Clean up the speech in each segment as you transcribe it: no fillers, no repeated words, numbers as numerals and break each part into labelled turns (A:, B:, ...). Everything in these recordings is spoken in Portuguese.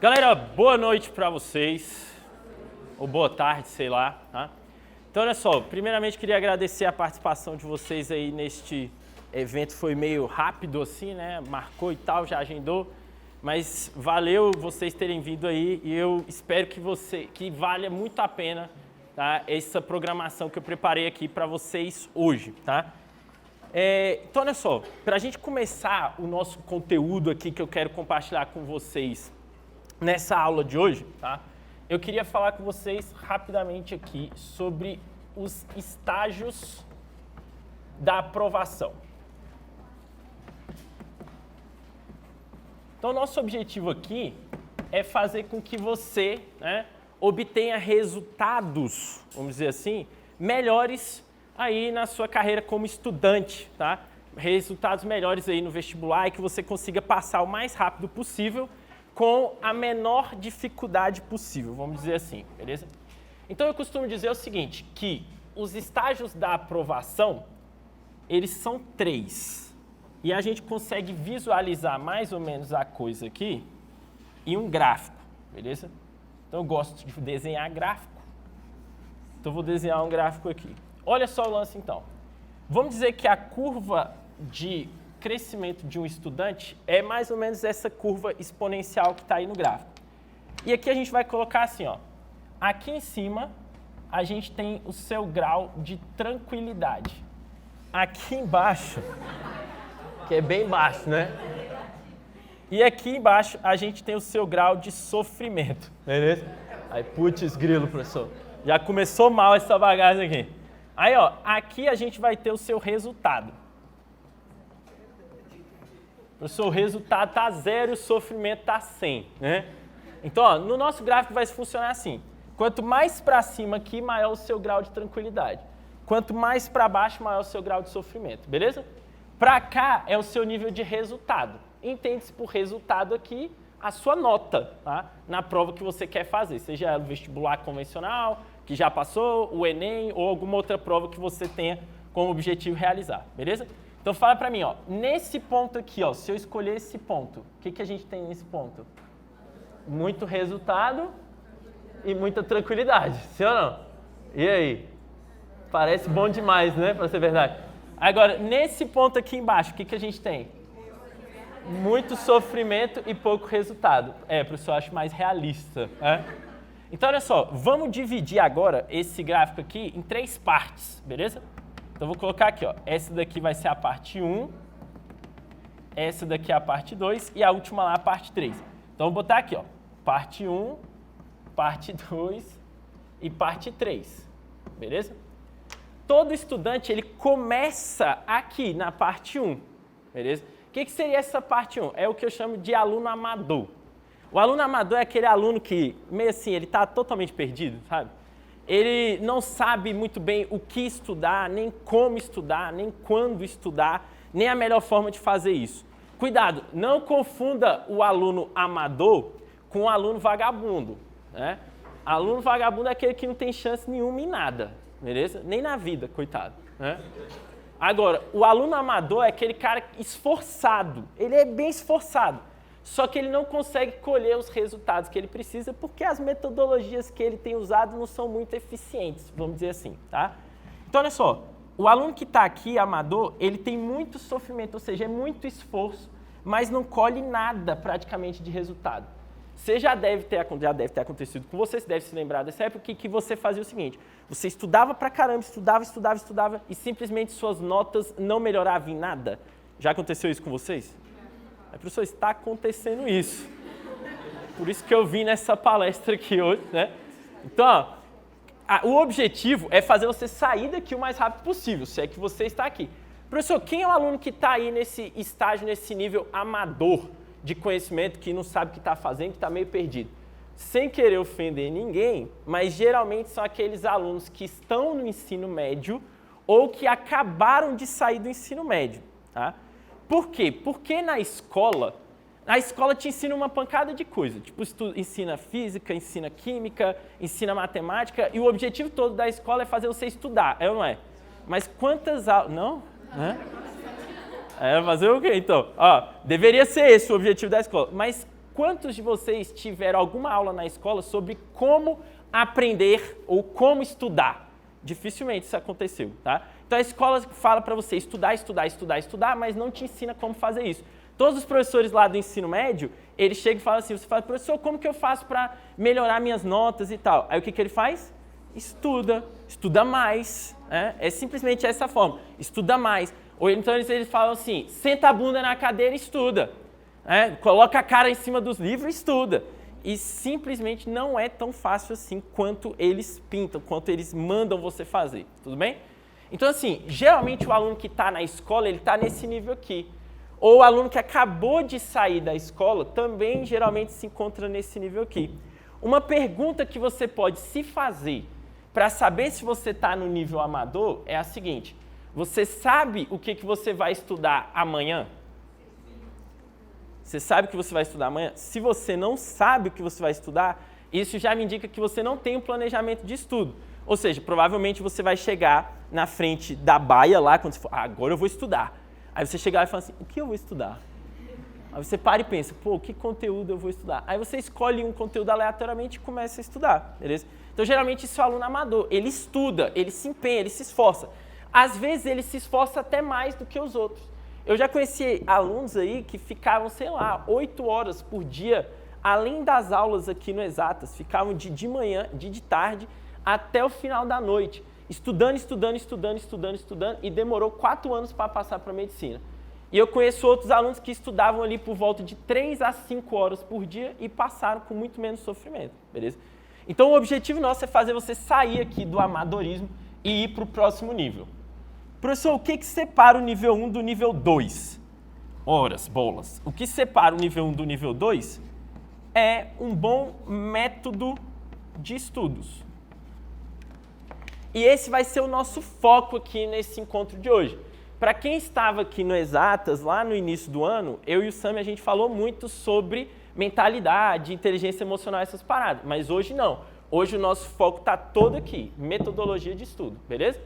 A: Galera, boa noite para vocês, ou boa tarde, sei lá, tá? Então, olha só, primeiramente queria agradecer a participação de vocês aí neste evento, foi meio rápido assim, né? Marcou e tal, já agendou, mas valeu vocês terem vindo aí e eu espero que valha muito a pena, tá? Essa programação que eu preparei aqui para vocês hoje, tá? Então, olha só, para a gente começar o nosso conteúdo aqui que eu quero compartilhar com vocês nessa aula de hoje, tá? Eu queria falar com vocês rapidamente aqui sobre os estágios da aprovação. Então, nosso objetivo aqui é fazer com que você, né, obtenha resultados, vamos dizer assim, melhores aí na sua carreira como estudante, tá? Resultados melhores aí no vestibular e que você consiga passar o mais rápido possível com a menor dificuldade possível, vamos dizer assim, beleza? Então eu costumo dizer o seguinte, que os estágios da aprovação, eles são 3. E a gente consegue visualizar mais ou menos a coisa aqui em um gráfico, beleza? Então eu gosto de desenhar gráfico, então eu vou desenhar um gráfico aqui. Olha só o lance então. Vamos dizer que a curva de crescimento de um estudante é mais ou menos essa curva exponencial que está aí no gráfico. E aqui a gente vai colocar assim, ó. Aqui em cima a gente tem o seu grau de tranquilidade. Aqui embaixo, que é bem baixo, né? E aqui embaixo a gente tem o seu grau de sofrimento, beleza? Aí, putz, grilo, professor. Já começou mal essa bagagem aqui. Aí, ó, aqui a gente vai ter o seu resultado. Professor, o resultado está 0 e o sofrimento está 100, né? Então, ó, no nosso gráfico vai funcionar assim. Quanto mais para cima aqui, maior o seu grau de tranquilidade. Quanto mais para baixo, maior o seu grau de sofrimento, beleza? Para cá é o seu nível de resultado. Entende-se por resultado aqui a sua nota, tá? Na prova que você quer fazer, seja o vestibular convencional, que já passou, o Enem ou alguma outra prova que você tenha como objetivo realizar, beleza? Então fala pra mim, ó, nesse ponto aqui, ó, se eu escolher esse ponto, o que a gente tem nesse ponto? Muito resultado e muita tranquilidade, sim ou não? E aí? Parece bom demais, né, pra ser verdade. Agora, nesse ponto aqui embaixo, o que a gente tem? Muito sofrimento e pouco resultado. Professor, eu acho mais realista, né? Então, olha só, vamos dividir agora esse gráfico aqui em 3 partes, beleza? Então, eu vou colocar aqui, ó, essa daqui vai ser a parte 1, essa daqui é a parte 2 e a última lá a parte 3. Então, eu vou botar aqui, ó, parte 1, parte 2 e parte 3, beleza? Todo estudante, ele começa aqui na parte 1, beleza? O que seria essa parte 1? É o que eu chamo de aluno amador. O aluno amador é aquele aluno que, meio assim, ele está totalmente perdido, sabe? Ele não sabe muito bem o que estudar, nem como estudar, nem quando estudar, nem a melhor forma de fazer isso. Cuidado, não confunda o aluno amador com o aluno vagabundo, né? Aluno vagabundo é aquele que não tem chance nenhuma em nada, beleza? Nem na vida, coitado, né? Agora, o aluno amador é aquele cara esforçado, ele é bem esforçado, só que ele não consegue colher os resultados que ele precisa porque as metodologias que ele tem usado não são muito eficientes, vamos dizer assim, tá? Então, olha só, o aluno que está aqui, amador, ele tem muito sofrimento, ou seja, é muito esforço, mas não colhe nada praticamente de resultado. Você já deve ter acontecido com você, você deve se lembrar dessa época que você fazia o seguinte, você estudava pra caramba, estudava e simplesmente suas notas não melhoravam em nada. Já aconteceu isso com vocês? Professor, está acontecendo isso. Por isso que eu vim nessa palestra aqui hoje, né? Então, ó, o objetivo é fazer você sair daqui o mais rápido possível, se é que você está aqui. Professor, quem é o aluno que está aí nesse estágio, nesse nível amador de conhecimento, que não sabe o que está fazendo, que está meio perdido? Sem querer ofender ninguém, mas geralmente são aqueles alunos que estão no ensino médio ou que acabaram de sair do ensino médio, tá? Por quê? Porque na escola te ensina uma pancada de coisa. Tipo, ensina física, ensina química, ensina matemática, e o objetivo todo da escola é fazer você estudar, é ou não é? Mas quantas aulas... Não? Fazer o quê, então? Deveria ser esse o objetivo da escola. Mas quantos de vocês tiveram alguma aula na escola sobre como aprender ou como estudar? Dificilmente isso aconteceu, tá? Então a escola fala para você estudar, estudar, estudar, estudar, mas não te ensina como fazer isso. Todos os professores lá do ensino médio, eles chegam e falam assim, você fala, professor, como que eu faço para melhorar minhas notas e tal? Aí o que ele faz? Estuda, estuda mais, né? É simplesmente essa forma, estuda mais. Ou então eles falam assim, senta a bunda na cadeira e estuda, né? Coloca a cara em cima dos livros e estuda. E simplesmente não é tão fácil assim quanto eles pintam, quanto eles mandam você fazer, tudo bem? Então assim, geralmente o aluno que está na escola, ele está nesse nível aqui. Ou o aluno que acabou de sair da escola também geralmente se encontra nesse nível aqui. Uma pergunta que você pode se fazer para saber se você está no nível amador é a seguinte, você sabe o que você vai estudar amanhã? Você sabe o que você vai estudar amanhã? Se você não sabe o que você vai estudar, isso já me indica que você não tem um planejamento de estudo. Ou seja, provavelmente você vai chegar na frente da baia lá, quando você for, agora eu vou estudar. Aí você chega lá e fala assim, o que eu vou estudar? Aí você para e pensa, pô, que conteúdo eu vou estudar? Aí você escolhe um conteúdo aleatoriamente e começa a estudar, beleza? Então, geralmente, isso é o aluno amador. Ele estuda, ele se empenha, ele se esforça. Às vezes, ele se esforça até mais do que os outros. Eu já conheci alunos aí que ficavam, sei lá, 8 horas por dia, além das aulas aqui no Exatas, ficavam de manhã, de tarde, até o final da noite, estudando, e demorou 4 anos para passar para a medicina. E eu conheço outros alunos que estudavam ali por volta de 3 a 5 horas por dia e passaram com muito menos sofrimento, beleza? Então o objetivo nosso é fazer você sair aqui do amadorismo e ir para o próximo nível. Professor, o que separa o nível 1 do nível 2? Horas, bolas. O que separa o nível 1 do nível 2 é um bom método de estudos. E esse vai ser o nosso foco aqui nesse encontro de hoje. Para quem estava aqui no Exatas, lá no início do ano, eu e o Sami, a gente falou muito sobre mentalidade, inteligência emocional, essas paradas. Mas hoje não. Hoje o nosso foco está todo aqui, metodologia de estudo, beleza?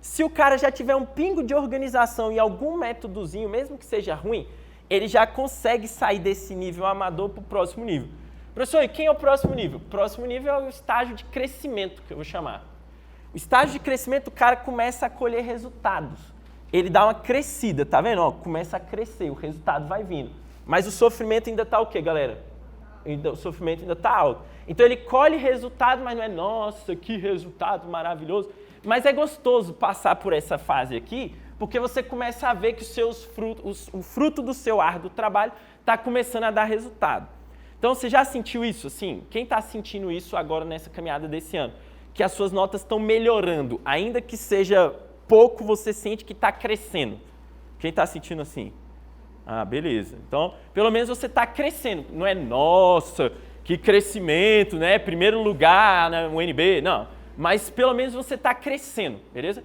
A: Se o cara já tiver um pingo de organização e algum métodozinho, mesmo que seja ruim, ele já consegue sair desse nível amador para o próximo nível. Professor, e quem é o próximo nível? O próximo nível é o estágio de crescimento, que eu vou chamar. O estágio de crescimento, o cara começa a colher resultados. Ele dá uma crescida, tá vendo? Ó, começa a crescer, o resultado vai vindo. Mas o sofrimento ainda está o quê, galera? O sofrimento ainda está alto. Então ele colhe resultado, mas não é, nossa, que resultado maravilhoso. Mas é gostoso passar por essa fase aqui, porque você começa a ver que o fruto do seu árduo trabalho está começando a dar resultado. Então você já sentiu isso? Assim? Quem está sentindo isso agora nessa caminhada desse ano? Que as suas notas estão melhorando, ainda que seja pouco, você sente que está crescendo. Quem está sentindo assim? Ah, beleza. Então, pelo menos você está crescendo. Não é, nossa, que crescimento, né? Primeiro lugar na UNB. Não. Mas pelo menos você está crescendo, beleza?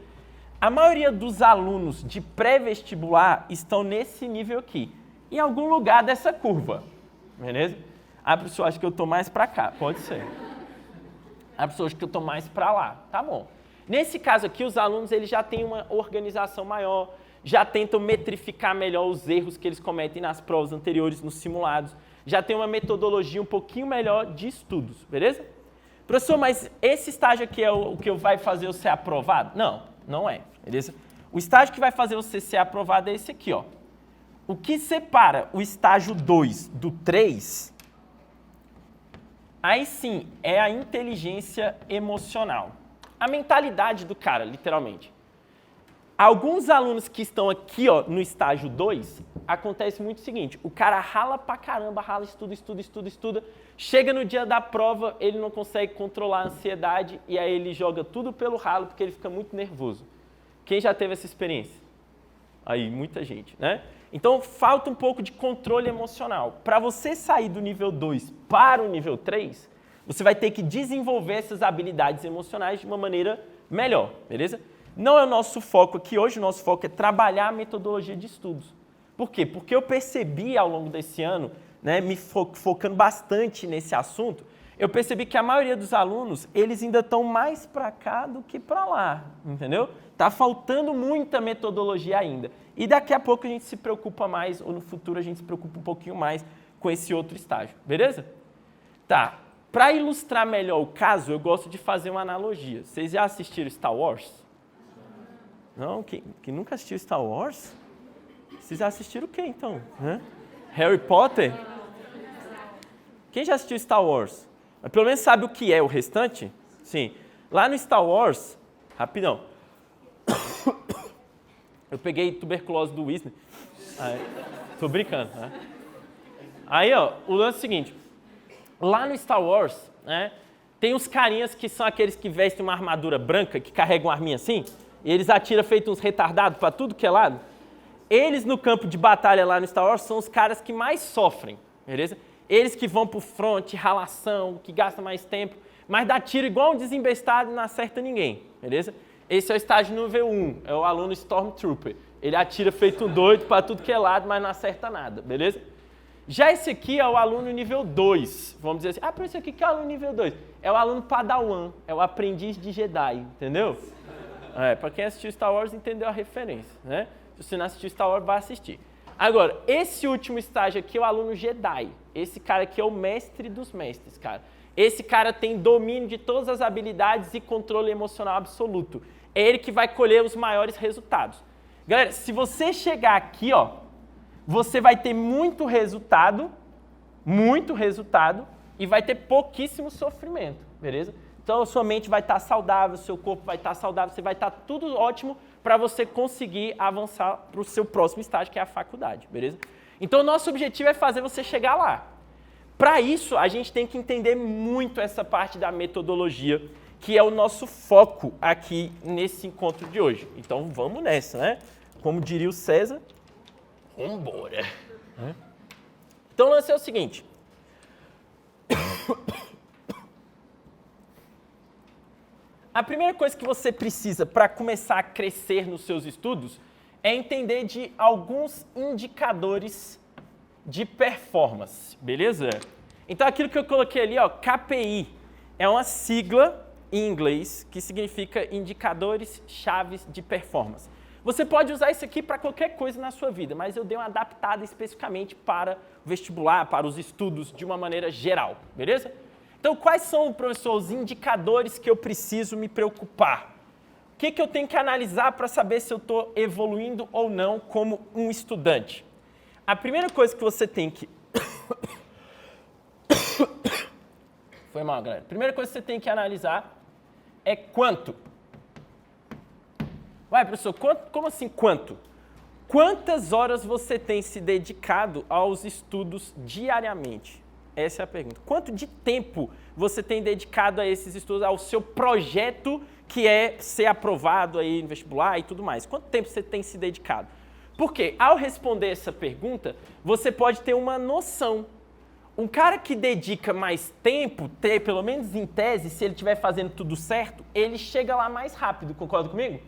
A: A maioria dos alunos de pré-vestibular estão nesse nível aqui, em algum lugar dessa curva, beleza? A pessoa acha que eu estou mais para cá, pode ser. A pessoa acha que eu estou mais para lá, tá bom. Nesse caso aqui, os alunos eles já têm uma organização maior, já tentam metrificar melhor os erros que eles cometem nas provas anteriores, nos simulados, já tem uma metodologia um pouquinho melhor de estudos, beleza? Professor, mas esse estágio aqui é o que vai fazer você ser aprovado? Não, não é, beleza? O estágio que vai fazer você ser aprovado é esse aqui, ó. O que separa o estágio 2 do 3, aí sim, é a inteligência emocional. A mentalidade do cara, literalmente. Alguns alunos que estão aqui, ó, no estágio 2, acontece muito o seguinte, o cara rala pra caramba, rala, estuda, chega no dia da prova, ele não consegue controlar a ansiedade e aí ele joga tudo pelo ralo porque ele fica muito nervoso. Quem já teve essa experiência? Aí, muita gente, né? Então, falta um pouco de controle emocional. Para você sair do nível 2 para o nível 3, você vai ter que desenvolver essas habilidades emocionais de uma maneira melhor, beleza? Não é o nosso foco aqui hoje, o nosso foco é trabalhar a metodologia de estudos. Por quê? Porque eu percebi ao longo desse ano, né, me focando bastante nesse assunto, eu percebi que a maioria dos alunos, eles ainda estão mais para cá do que para lá, entendeu? Tá faltando muita metodologia ainda. E daqui a pouco a gente se preocupa mais, ou no futuro a gente se preocupa um pouquinho mais com esse outro estágio, beleza? Tá, para ilustrar melhor o caso, eu gosto de fazer uma analogia. Vocês já assistiram Star Wars? Não? Quem nunca assistiu Star Wars? Vocês já assistiram o quê, então? Harry Potter? Quem já assistiu Star Wars? Mas pelo menos sabe o que é o restante? Sim. Lá no Star Wars, rapidão, eu peguei tuberculose do Wisner. Tô brincando, né? Aí, ó, o lance é o seguinte. Lá no Star Wars, né, tem uns carinhas que são aqueles que vestem uma armadura branca, que carregam uma arminha assim, e eles atiram feito uns retardados para tudo que é lado. Eles, no campo de batalha lá no Star Wars, são os caras que mais sofrem, beleza? Eles que vão pro front, ralação, que gastam mais tempo, mas dá tiro igual um desembestado e não acerta ninguém, beleza? Esse é o estágio nível 1, é o aluno Stormtrooper. Ele atira feito um doido para tudo que é lado, mas não acerta nada, beleza? Já esse aqui é o aluno nível 2, vamos dizer assim. Por isso aqui que é o aluno nível 2. É o aluno Padawan, é o aprendiz de Jedi, entendeu? Para quem assistiu Star Wars entendeu a referência, né? Se você não assistiu Star Wars, vai assistir. Agora, esse último estágio aqui é o aluno Jedi. Esse cara aqui é o mestre dos mestres, cara. Esse cara tem domínio de todas as habilidades e controle emocional absoluto. É ele que vai colher os maiores resultados. Galera, se você chegar aqui, ó, você vai ter muito resultado, e vai ter pouquíssimo sofrimento, beleza? Então, a sua mente vai estar saudável, seu corpo vai estar saudável, você vai estar tudo ótimo para você conseguir avançar para o seu próximo estágio, que é a faculdade, beleza? Então, o nosso objetivo é fazer você chegar lá. Para isso, a gente tem que entender muito essa parte da metodologia, que é o nosso foco aqui nesse encontro de hoje. Então, vamos nessa, né? Como diria o César, vambora. Então, o lance é o seguinte. A primeira coisa que você precisa para começar a crescer nos seus estudos é entender de alguns indicadores de performance, beleza? Então, aquilo que eu coloquei ali, ó, KPI, é uma sigla em inglês que significa Indicadores Chaves de Performance. Você pode usar isso aqui para qualquer coisa na sua vida, mas eu dei uma adaptada especificamente para o vestibular, para os estudos de uma maneira geral, beleza? Então, quais são, professor, os indicadores que eu preciso me preocupar? O que eu tenho que analisar para saber se eu estou evoluindo ou não como um estudante? A primeira coisa que você tem que... Foi mal, galera. A primeira coisa que você tem que analisar é quanto. Ué, professor, como assim quanto? Quantas horas você tem se dedicado aos estudos diariamente? Essa é a pergunta. Quanto de tempo você tem dedicado a esses estudos, ao seu projeto que é ser aprovado aí no vestibular e tudo mais? Quanto tempo você tem se dedicado? Porque ao responder essa pergunta, você pode ter uma noção. Um cara que dedica mais tempo, pelo menos em tese, se ele estiver fazendo tudo certo, ele chega lá mais rápido, concorda comigo?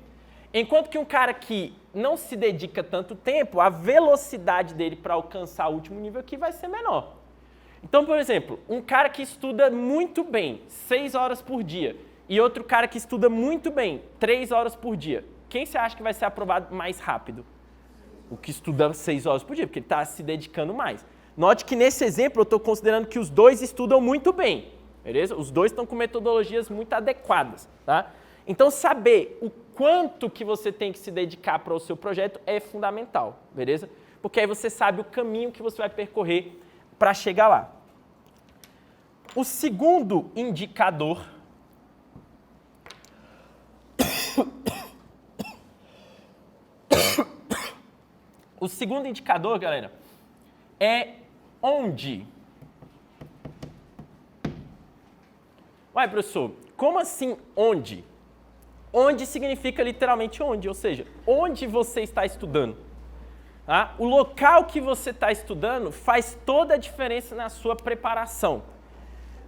A: Enquanto que um cara que não se dedica tanto tempo, a velocidade dele para alcançar o último nível aqui vai ser menor. Então, por exemplo, um cara que estuda muito bem, 6 horas por dia, e outro cara que estuda muito bem, 3 horas por dia, quem você acha que vai ser aprovado mais rápido? O que estuda 6 horas por dia, porque ele está se dedicando mais. Note que nesse exemplo eu estou considerando que os dois estudam muito bem, beleza? Os dois estão com metodologias muito adequadas, tá? Então, saber o quanto que você tem que se dedicar para o seu projeto é fundamental, beleza? Porque aí você sabe o caminho que você vai percorrer para chegar lá. O segundo indicador galera, é onde. Ué, professor, como assim onde? Onde significa literalmente onde, ou seja, onde você está estudando. Tá? O local que você está estudando faz toda a diferença na sua preparação.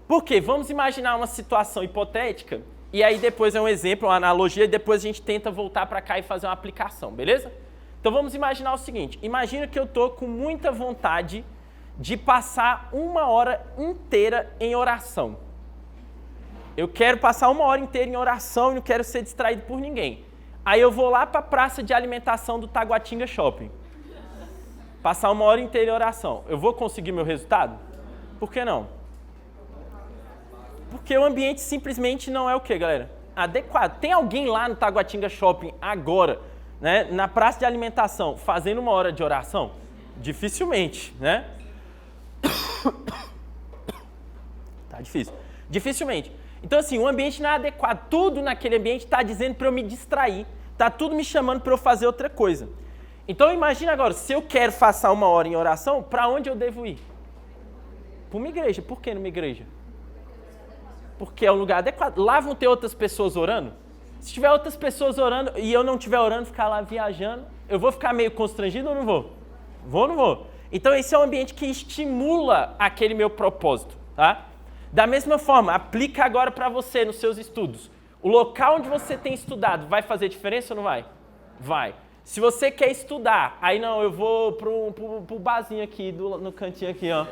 A: Por quê? Vamos imaginar uma situação hipotética, e aí depois é um exemplo, uma analogia, e depois a gente tenta voltar para cá e fazer uma aplicação, beleza? Então vamos imaginar o seguinte, imagina que eu estou com muita vontade de passar 1 hora inteira em oração. Eu quero passar 1 hora inteira em oração e não quero ser distraído por ninguém. Aí eu vou lá para a praça de alimentação do Taguatinga Shopping. passar 1 hora inteira em oração, eu vou conseguir meu resultado? Por que não? Porque o ambiente simplesmente não é o quê, galera? Adequado. Tem alguém lá no Taguatinga Shopping agora, né, na praça de alimentação, fazendo 1 hora de oração? Dificilmente, né? Tá difícil. Dificilmente. Então, assim, o ambiente não é adequado. Tudo naquele ambiente está dizendo para eu me distrair. Está tudo me chamando para eu fazer outra coisa. Então, imagina agora, se eu quero passar 1 hora em oração, para onde eu devo ir? Para uma igreja. Por que numa igreja? Porque é um lugar adequado. Lá vão ter outras pessoas orando. Se tiver outras pessoas orando e eu não estiver orando, ficar lá viajando, eu vou ficar meio constrangido ou não vou? Vou ou não vou? Então, esse é um ambiente que estimula aquele meu propósito, tá? Da mesma forma, aplica agora para você nos seus estudos. O local onde você tem estudado vai fazer diferença ou não vai? Vai. Se você quer estudar, aí não, eu vou pro barzinho aqui, no cantinho aqui, ó.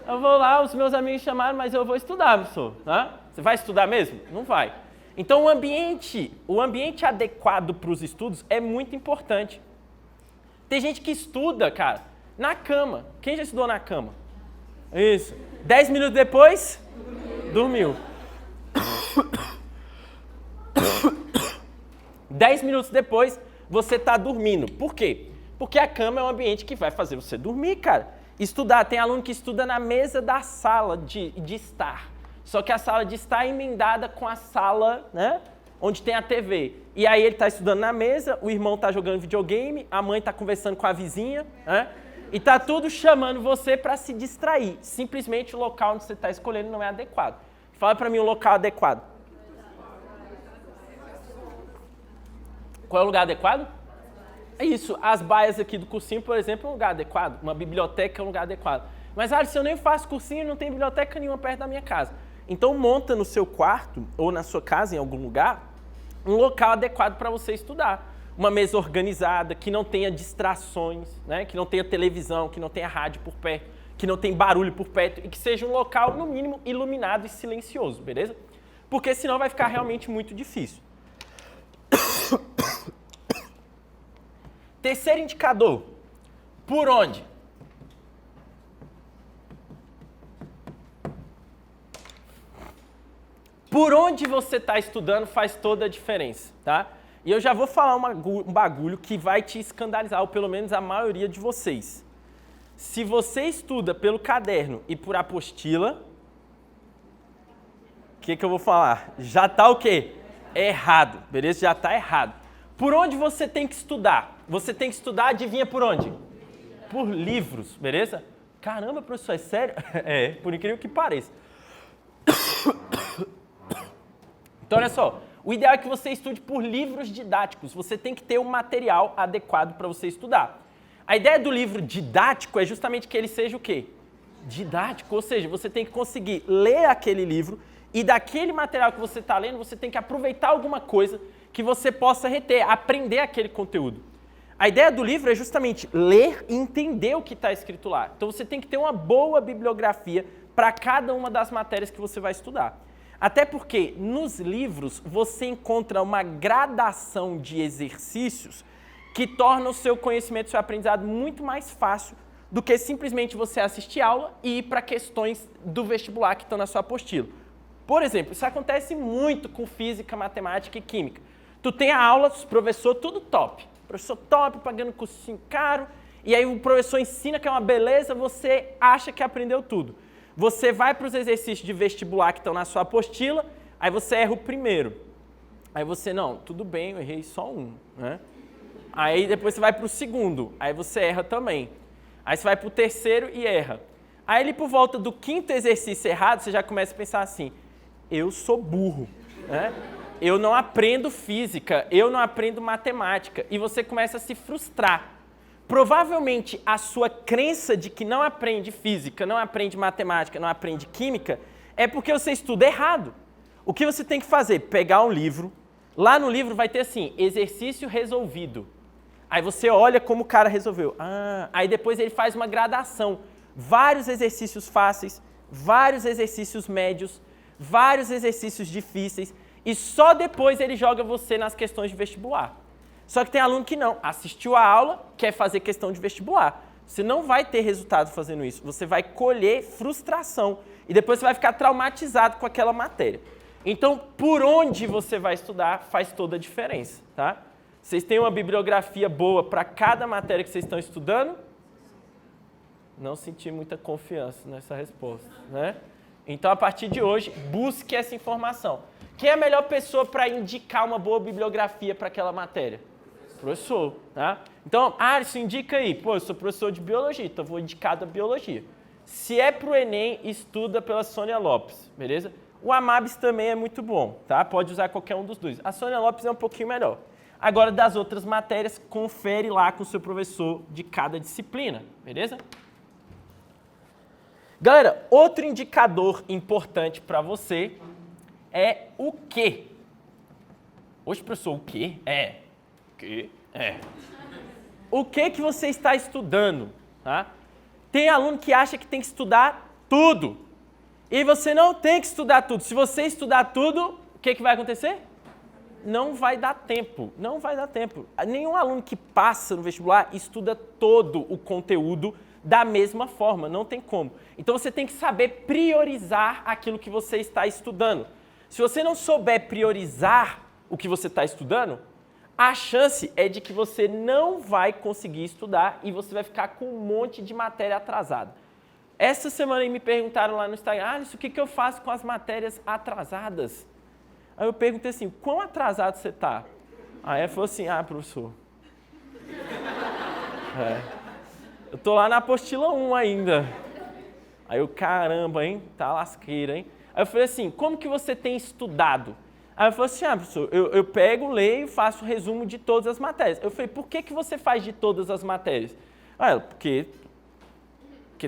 A: Eu vou lá, os meus amigos chamaram, mas eu vou estudar, professor. Tá? Você vai estudar mesmo? Não vai. Então, o ambiente adequado para os estudos é muito importante. Tem gente que estuda, cara, na cama. Quem já estudou na cama? Isso. 10 minutos depois, dormiu. 10 minutos depois, você está dormindo. Por quê? Porque a cama é um ambiente que vai fazer você dormir, cara. Estudar, tem aluno que estuda na mesa da sala de estar. Só que a sala de estar é emendada com a sala, né, onde tem a TV. E aí ele está estudando na mesa, o irmão está jogando videogame, a mãe está conversando com a vizinha, né, e está tudo chamando você para se distrair. Simplesmente o local onde você está escolhendo não é adequado. Fala para mim um local adequado. Qual é o lugar adequado? É isso, as baias aqui do cursinho, por exemplo, é um lugar adequado. Uma biblioteca é um lugar adequado. Mas, se eu nem faço cursinho, não tem biblioteca nenhuma perto da minha casa. Então, monta no seu quarto, ou na sua casa, em algum lugar, um local adequado para você estudar. Uma mesa organizada, que não tenha distrações, né? Que não tenha televisão, que não tenha rádio por perto, que não tenha barulho por perto, e que seja um local, no mínimo, iluminado e silencioso, beleza? Porque senão vai ficar realmente muito difícil. Terceiro indicador, por onde? Por onde você está estudando faz toda a diferença, tá? E eu já vou falar um bagulho que vai te escandalizar, ou pelo menos a maioria de vocês. Se você estuda pelo caderno e por apostila, o que eu vou falar? Já está o quê? Errado, beleza? Já está errado. Por onde você tem que estudar? Você tem que estudar, adivinha por onde? Por livros, beleza? Caramba, professor, é sério? É, por incrível que pareça. Então, olha só, o ideal é que você estude por livros didáticos. Você tem que ter um material adequado para você estudar. A ideia do livro didático é justamente que ele seja o quê? Didático, ou seja, você tem que conseguir ler aquele livro e daquele material que você está lendo, você tem que aproveitar alguma coisa que você possa reter, aprender aquele conteúdo. A ideia do livro é justamente ler e entender o que está escrito lá. Então você tem que ter uma boa bibliografia para cada uma das matérias que você vai estudar. Até porque nos livros você encontra uma gradação de exercícios que torna o seu conhecimento, o seu aprendizado muito mais fácil do que simplesmente você assistir aula e ir para questões do vestibular que estão na sua apostila. Por exemplo, isso acontece muito com física, matemática e química. Tu tem a aula, professor, tudo top. Professor top, pagando cursinho caro, e aí o professor ensina que é uma beleza, você acha que aprendeu tudo. Você vai para os exercícios de vestibular que estão na sua apostila, aí você erra o primeiro. Aí você, não, tudo bem, eu errei só um, né? Aí depois você vai para o segundo, aí você erra também. Aí você vai para o terceiro e erra. Aí ele, por volta do quinto exercício errado, você já começa a pensar assim, eu sou burro, né? Eu não aprendo física, eu não aprendo matemática, e você começa a se frustrar. Provavelmente a sua crença de que não aprende física, não aprende matemática, não aprende química, é porque você estuda errado. O que você tem que fazer? Pegar um livro, lá no livro vai ter assim, exercício resolvido. Aí você olha como o cara resolveu. Aí depois ele faz uma gradação, vários exercícios fáceis, vários exercícios médios, vários exercícios difíceis, e só depois ele joga você nas questões de vestibular. Só que tem aluno que não, assistiu a aula, quer fazer questão de vestibular. Você não vai ter resultado fazendo isso. Você vai colher frustração e depois você vai ficar traumatizado com aquela matéria. Então, por onde você vai estudar faz toda a diferença, tá? Vocês têm uma bibliografia boa para cada matéria que vocês estão estudando? Não senti muita confiança nessa resposta, né? Então, a partir de hoje, busque essa informação. Quem é a melhor pessoa para indicar uma boa bibliografia para aquela matéria? Professor, tá? Então, isso indica aí. Pô, eu sou professor de biologia, então vou indicar da biologia. Se é para o Enem, estuda pela Sônia Lopes, beleza? O Amabis também é muito bom, tá? Pode usar qualquer um dos dois. A Sônia Lopes é um pouquinho melhor. Agora, das outras matérias, confere lá com o seu professor de cada disciplina, beleza? Galera, outro indicador importante para você é o quê? Hoje, professor, o quê? O que você está estudando? Tá? Tem aluno que acha que tem que estudar tudo. E você não tem que estudar tudo. Se você estudar tudo, o que vai acontecer? Não vai dar tempo. Não vai dar tempo. Nenhum aluno que passa no vestibular estuda todo o conteúdo da mesma forma. Não tem como. Então você tem que saber priorizar aquilo que você está estudando. Se você não souber priorizar o que você está estudando, a chance é de que você não vai conseguir estudar e você vai ficar com um monte de matéria atrasada. Essa semana aí me perguntaram lá no Instagram, o que eu faço com as matérias atrasadas? Aí eu perguntei assim, quão atrasado você está? Aí ela falou assim, professor, eu tô lá na apostila 1 ainda. Aí eu, caramba, hein, tá lasqueira, hein? Aí eu falei assim, como que você tem estudado? Aí eu falei assim, professor, eu pego, leio, faço resumo de todas as matérias. Eu falei, por que você faz de todas as matérias? Aí ela, porque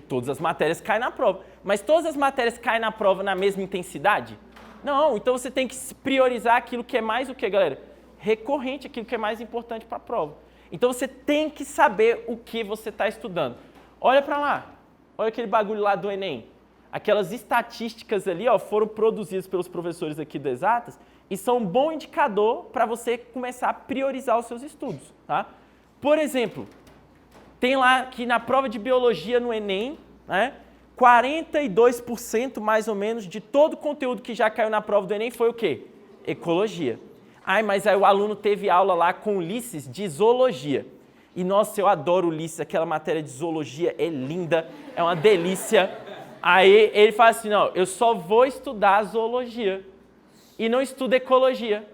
A: todas as matérias caem na prova. Mas todas as matérias caem na prova na mesma intensidade? Não, então você tem que priorizar aquilo que é mais o quê, galera? Recorrente, aquilo que é mais importante para a prova. Então você tem que saber o que você está estudando. Olha para lá, olha aquele bagulho lá do Enem. Aquelas estatísticas ali foram produzidas pelos professores aqui do Exatas e são um bom indicador para você começar a priorizar os seus estudos. Tá? Por exemplo, tem lá que na prova de biologia no Enem, né, 42% mais ou menos de todo o conteúdo que já caiu na prova do Enem foi o quê? Ecologia. Mas aí o aluno teve aula lá com Ulisses de zoologia. E nossa, eu adoro Ulisses, aquela matéria de zoologia é linda, é uma delícia. Aí ele fala assim, não, eu só vou estudar zoologia e não estudo ecologia.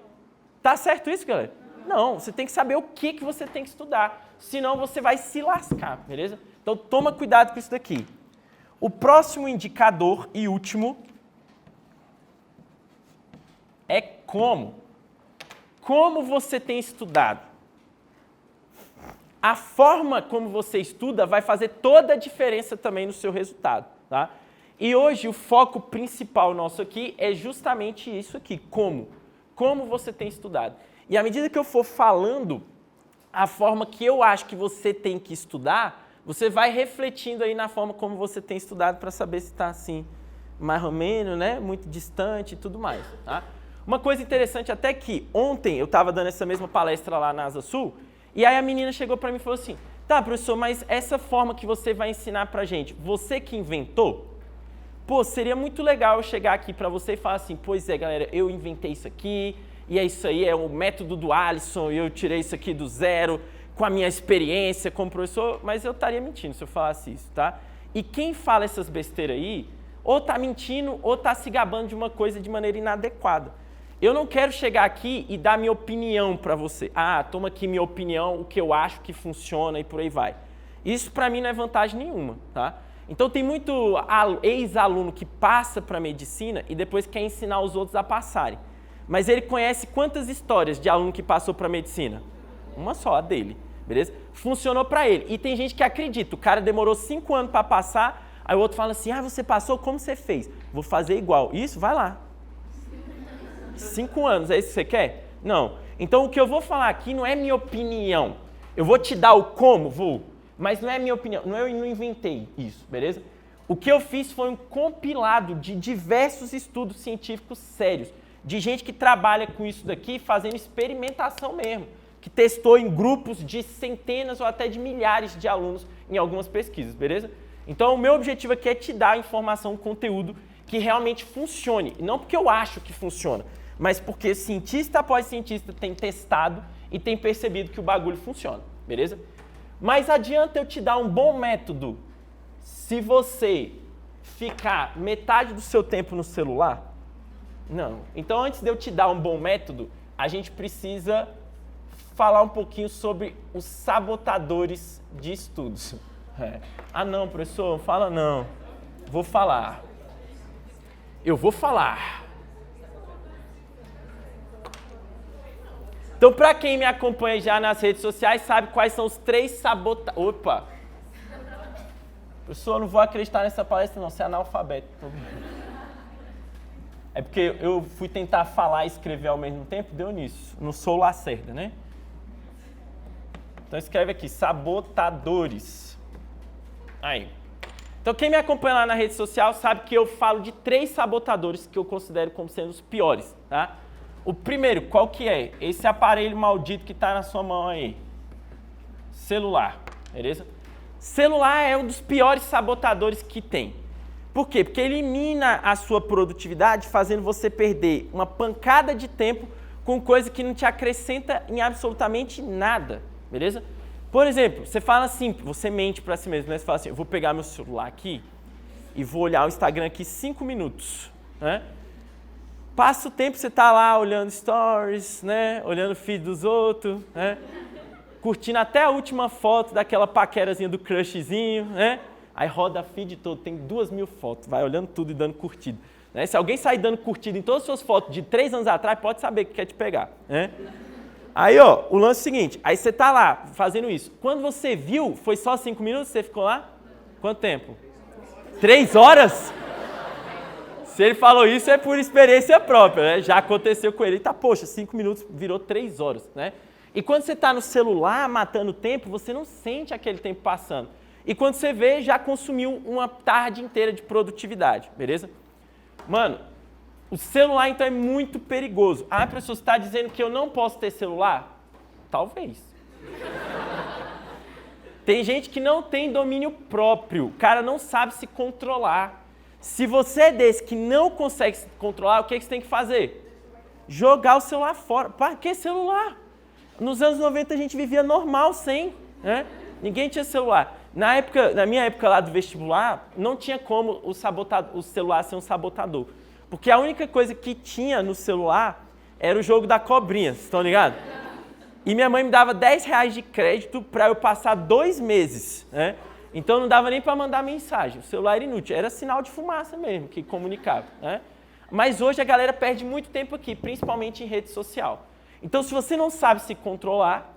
A: Tá certo isso, galera? Não, você tem que saber o que você tem que estudar, senão você vai se lascar, beleza? Então toma cuidado com isso daqui. O próximo indicador e último é como. Como você tem estudado. A forma como você estuda vai fazer toda a diferença também no seu resultado, tá? E hoje o foco principal nosso aqui é justamente isso aqui, como. Como você tem estudado. E à medida que eu for falando a forma que eu acho que você tem que estudar, você vai refletindo aí na forma como você tem estudado para saber se está assim, mais ou menos, né? Muito distante e tudo mais, tá? Uma coisa interessante até que ontem eu estava dando essa mesma palestra lá na Asa Sul, e aí a menina chegou para mim e falou assim, tá, professor, mas essa forma que você vai ensinar para a gente, você que inventou? Pô, seria muito legal eu chegar aqui para você e falar assim, pois é, galera, eu inventei isso aqui, e é isso aí, é o método do Alisson, e eu tirei isso aqui do zero, com a minha experiência como professor, mas eu estaria mentindo se eu falasse isso, tá? E quem fala essas besteiras aí, ou está mentindo, ou está se gabando de uma coisa de maneira inadequada. Eu não quero chegar aqui e dar minha opinião para você. Toma aqui minha opinião, o que eu acho que funciona e por aí vai. Isso para mim não é vantagem nenhuma, tá? Então tem muito ex-aluno que passa para medicina e depois quer ensinar os outros a passarem. Mas ele conhece quantas histórias de aluno que passou para medicina? Uma só, a dele, beleza? Funcionou para ele. E tem gente que acredita, o cara demorou 5 anos para passar, aí o outro fala assim, você passou, como você fez? Vou fazer igual. Isso, vai lá. 5 anos, é isso que você quer? Não. Então, o que eu vou falar aqui não é minha opinião. Eu vou te dar o como, vou, mas não é minha opinião. Eu não inventei isso, beleza? O que eu fiz foi um compilado de diversos estudos científicos sérios, de gente que trabalha com isso daqui, fazendo experimentação mesmo. que testou em grupos de centenas ou até de milhares de alunos em algumas pesquisas, beleza? Então, o meu objetivo aqui é te dar informação, conteúdo que realmente funcione. Não porque eu acho que funciona, mas porque cientista após cientista tem testado e tem percebido que o bagulho funciona, beleza? Mas adianta eu te dar um bom método se você ficar metade do seu tempo no celular? Não. Então, antes de eu te dar um bom método, a gente precisa falar um pouquinho sobre os sabotadores de estudos. Ah, não, professor, fala não. Vou falar. Eu vou falar. Então, para quem me acompanha já nas redes sociais, sabe quais são os 3 sabotadores. Opa! Professor, eu não vou acreditar nessa palestra, não. Você é analfabeto. É porque eu fui tentar falar e escrever ao mesmo tempo, deu nisso. Não sou o Lacerda, né? Então, escreve aqui, sabotadores. Aí. Então, quem me acompanha lá na rede social sabe que eu falo de 3 sabotadores que eu considero como sendo os piores, tá? O primeiro, qual que é? Esse aparelho maldito que está na sua mão aí. Celular, beleza? Celular é um dos piores sabotadores que tem. Por quê? Porque elimina a sua produtividade, fazendo você perder uma pancada de tempo com coisa que não te acrescenta em absolutamente nada, beleza? Por exemplo, você fala assim, você mente para si mesmo, né? Você fala assim, eu vou pegar meu celular aqui e vou olhar o Instagram aqui 5 minutos, né? Passa o tempo, você está lá olhando stories, né? Olhando o feed dos outros, né? Curtindo até a última foto daquela paquerazinha do crushzinho, né? Aí roda a feed todo, tem 2.000 fotos, vai olhando tudo e dando curtida. Né? Se alguém sair dando curtida em todas as suas fotos de 3 anos atrás, pode saber que quer te pegar, né? Aí, ó, o lance é o seguinte, aí você tá lá fazendo isso. Quando você viu, foi só 5 minutos, você ficou lá? Quanto tempo? 3 horas? Se ele falou isso, é por experiência própria, né? Já aconteceu com ele. Tá, poxa, 5 minutos virou 3 horas, né? E quando você tá no celular matando tempo, você não sente aquele tempo passando. E quando você vê, já consumiu uma tarde inteira de produtividade, beleza? Mano, o celular, então, é muito perigoso. Ah, professor, você está dizendo que eu não posso ter celular? Talvez. Tem gente que não tem domínio próprio. O cara não sabe se controlar. Se você é desse que não consegue se controlar, o que você tem que fazer? Jogar o celular fora. Para que celular? Nos anos 90 a gente vivia normal sem, né? Ninguém tinha celular. Na minha época lá do vestibular, não tinha como o celular ser um sabotador. Porque a única coisa que tinha no celular era o jogo da cobrinha, vocês estão ligados? E minha mãe me dava R$10 de crédito para eu passar 2 meses, né? Então não dava nem para mandar mensagem, o celular era inútil, era sinal de fumaça mesmo que comunicava, né? Mas hoje a galera perde muito tempo aqui, principalmente em rede social. Então se você não sabe se controlar,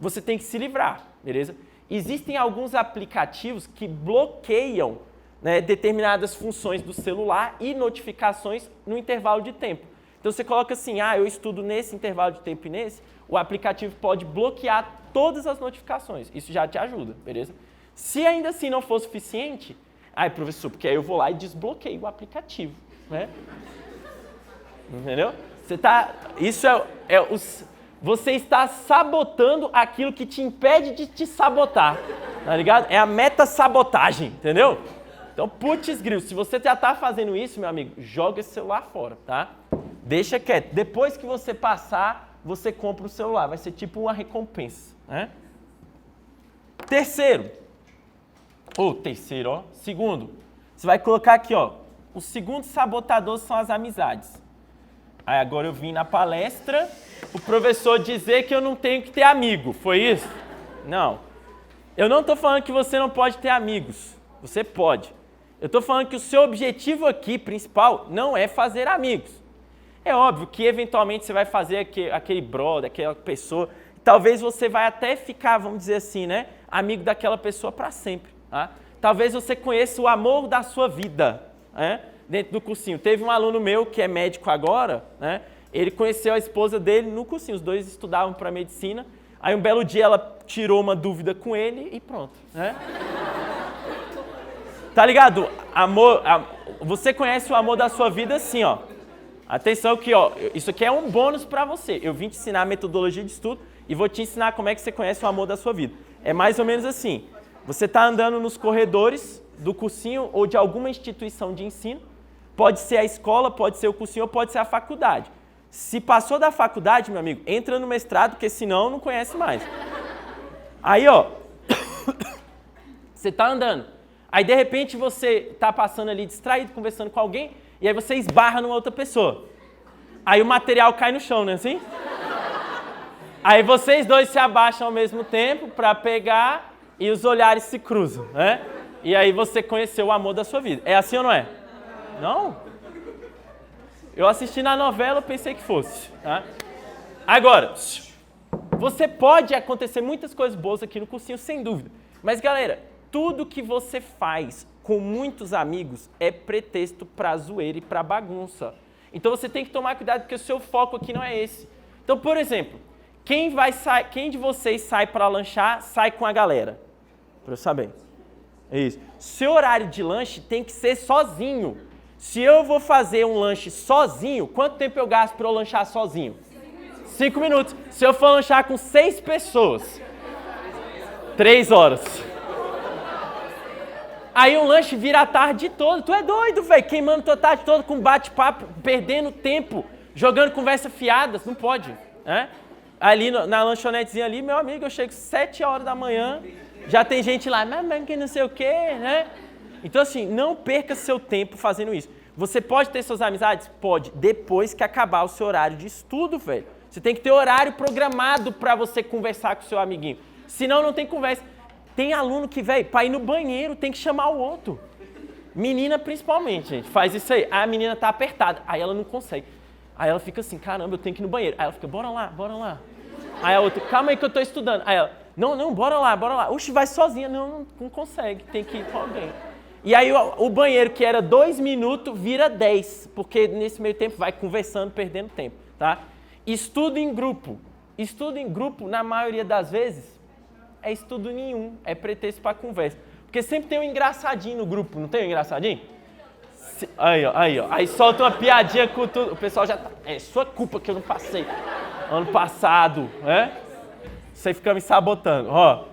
A: você tem que se livrar, beleza? Existem alguns aplicativos que bloqueiam, né, determinadas funções do celular e notificações no intervalo de tempo. Então você coloca assim, eu estudo nesse intervalo de tempo e nesse, o aplicativo pode bloquear todas as notificações. Isso já te ajuda, beleza? Se ainda assim não for suficiente, professor, porque aí eu vou lá e desbloqueio o aplicativo, né? Entendeu? Você está sabotando aquilo que te impede de te sabotar, tá ligado? É a meta-sabotagem, entendeu? Então, putz grilo, se você já está fazendo isso, meu amigo, joga esse celular fora, tá? Deixa quieto. Depois que você passar, você compra o celular. Vai ser tipo uma recompensa, né? Segundo, você vai colocar aqui, ó. O segundo sabotador são as amizades. Aí agora eu vim na palestra, o professor dizer que eu não tenho que ter amigo. Foi isso? Não. Eu não estou falando que você não pode ter amigos. Você pode. Eu estou falando que o seu objetivo aqui, principal, não é fazer amigos. É óbvio que, eventualmente, você vai fazer aquele brother, aquela pessoa. Talvez você vai até ficar, vamos dizer assim, né, amigo daquela pessoa para sempre. Tá? Talvez você conheça o amor da sua vida, né, dentro do cursinho. Teve um aluno meu que é médico agora, né, ele conheceu a esposa dele no cursinho. Os dois estudavam para medicina. Aí, um belo dia, ela tirou uma dúvida com ele e pronto. Né? Tá ligado? Você conhece o amor da sua vida assim, ó. Atenção que, ó, isso aqui é um bônus para você. Eu vim te ensinar a metodologia de estudo e vou te ensinar como é que você conhece o amor da sua vida. É mais ou menos assim. Você está andando nos corredores do cursinho ou de alguma instituição de ensino. Pode ser a escola, pode ser o cursinho ou pode ser a faculdade. Se passou da faculdade, meu amigo, entra no mestrado, porque senão não conhece mais. Aí, ó, você está andando. Aí, de repente, você está passando ali distraído, conversando com alguém, e aí você esbarra numa outra pessoa. Aí o material cai no chão, não é assim? Aí vocês dois se abaixam ao mesmo tempo para pegar e os olhares se cruzam, né? E aí você conheceu o amor da sua vida. É assim ou não é? Não? Eu assisti na novela, eu pensei que fosse. Tá? Agora, você pode acontecer muitas coisas boas aqui no cursinho, sem dúvida. Mas, galera, tudo que você faz com muitos amigos é pretexto para zoeira e para bagunça. Então você tem que tomar cuidado, porque o seu foco aqui não é esse. Então, por exemplo, quem de vocês sai para lanchar, sai com a galera? Para eu saber. É isso. Seu horário de lanche tem que ser sozinho. Se eu vou fazer um lanche sozinho, quanto tempo eu gasto para eu lanchar sozinho? 5 minutos. Se eu for lanchar com 6 pessoas, 3 horas. Aí o lanche vira a tarde toda. Tu é doido, velho. Queimando tua tarde toda com bate-papo, perdendo tempo, jogando conversa fiadas. Não pode. Né? Ali na lanchonetezinha ali, meu amigo, eu chego 7 horas da manhã, já tem gente lá, mas que não sei o quê, né? Então, assim, não perca seu tempo fazendo isso. Você pode ter suas amizades? Pode. Depois que acabar o seu horário de estudo, velho. Você tem que ter horário programado para você conversar com o seu amiguinho. Senão, não tem conversa. Tem aluno que, velho, para ir no banheiro tem que chamar o outro. Menina, principalmente, gente, faz isso aí. A menina tá apertada, aí ela não consegue. Aí ela fica assim, caramba, eu tenho que ir no banheiro. Aí ela fica, bora lá, bora lá. Aí a outra, calma aí que eu tô estudando. Aí ela, não, bora lá, bora lá. Oxe, vai sozinha. Não consegue, tem que ir com alguém. E aí o banheiro, que era 2 minutos, vira 10, porque nesse meio tempo vai conversando, perdendo tempo, tá? Estudo em grupo. Estudo em grupo, na maioria das vezes, é estudo nenhum, é pretexto para conversa. Porque sempre tem um engraçadinho no grupo, não tem um engraçadinho? Aí, ó. Aí solta uma piadinha com tudo. O pessoal já tá, é sua culpa que eu não passei ano passado, né? Você fica me sabotando, ó.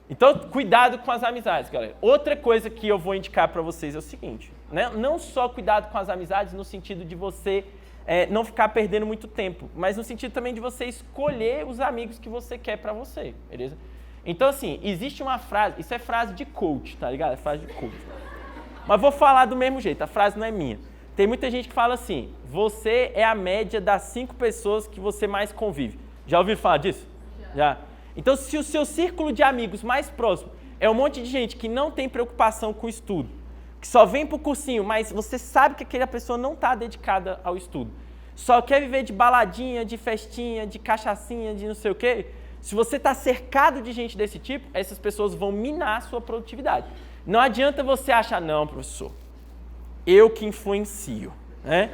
A: Então, cuidado com as amizades, galera. Outra coisa que eu vou indicar para vocês é o seguinte, né? Não só cuidado com as amizades no sentido de você não ficar perdendo muito tempo, mas no sentido também de você escolher os amigos que você quer para você, beleza? Então, assim, existe uma frase, isso é frase de coach, tá ligado? É frase de coach. Mas vou falar do mesmo jeito, a frase não é minha. Tem muita gente que fala assim, você é a média das 5 pessoas que você mais convive. Já ouviram falar disso? Já. Então, se o seu círculo de amigos mais próximo é um monte de gente que não tem preocupação com o estudo, que só vem pro cursinho, mas você sabe que aquela pessoa não está dedicada ao estudo, só quer viver de baladinha, de festinha, de cachaçinha, de não sei o quê, se você está cercado de gente desse tipo, essas pessoas vão minar a sua produtividade. Não adianta você achar, não, professor, eu que influencio, né?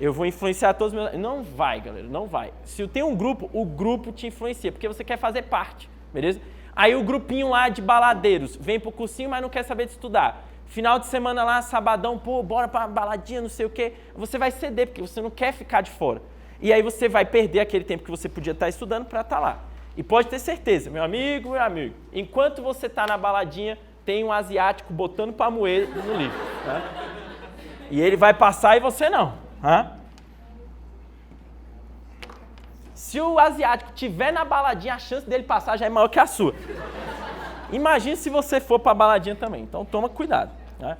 A: Eu vou influenciar todos os meus... Não vai, galera, não vai. Se tem um grupo, o grupo te influencia, porque você quer fazer parte, beleza? Aí o grupinho lá de baladeiros vem pro cursinho, mas não quer saber de estudar. Final de semana lá, sabadão, pô, bora pra baladinha, não sei o quê. Você vai ceder, porque você não quer ficar de fora. E aí você vai perder aquele tempo que você podia estar estudando para estar lá. E pode ter certeza, meu amigo, enquanto você está na baladinha, tem um asiático botando para moer no livro. Tá? E ele vai passar e você não. Tá? Se o asiático estiver na baladinha, a chance dele passar já é maior que a sua. Imagine se você for para a baladinha também. Então toma cuidado. Tá?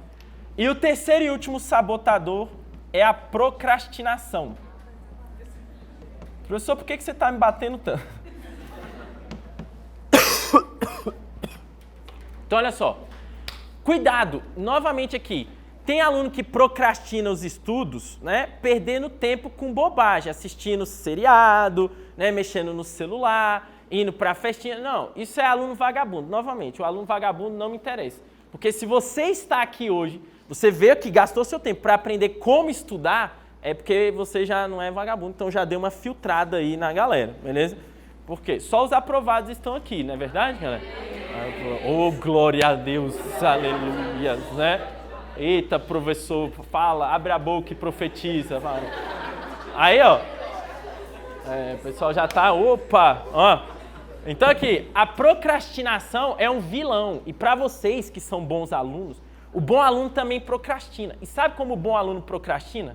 A: E o terceiro e último sabotador é a procrastinação. Professor, por que você está me batendo tanto? Então, olha só. Cuidado, novamente aqui. Tem aluno que procrastina os estudos, né, perdendo tempo com bobagem, assistindo seriado, né, mexendo no celular, indo para a festinha. Não, isso é aluno vagabundo. Novamente, o aluno vagabundo não me interessa. Porque se você está aqui hoje, você vê que gastou seu tempo para aprender como estudar, é porque você já não é vagabundo, então já deu uma filtrada aí na galera, beleza? Por quê? Só os aprovados estão aqui, não é verdade, galera? Oh, glória a Deus, aleluia, né? Eita, professor, fala, abre a boca e profetiza. Fala. Aí, ó, o pessoal já tá, opa, ó. Então aqui, a procrastinação é um vilão. E para vocês que são bons alunos, o bom aluno também procrastina. E sabe como o bom aluno procrastina?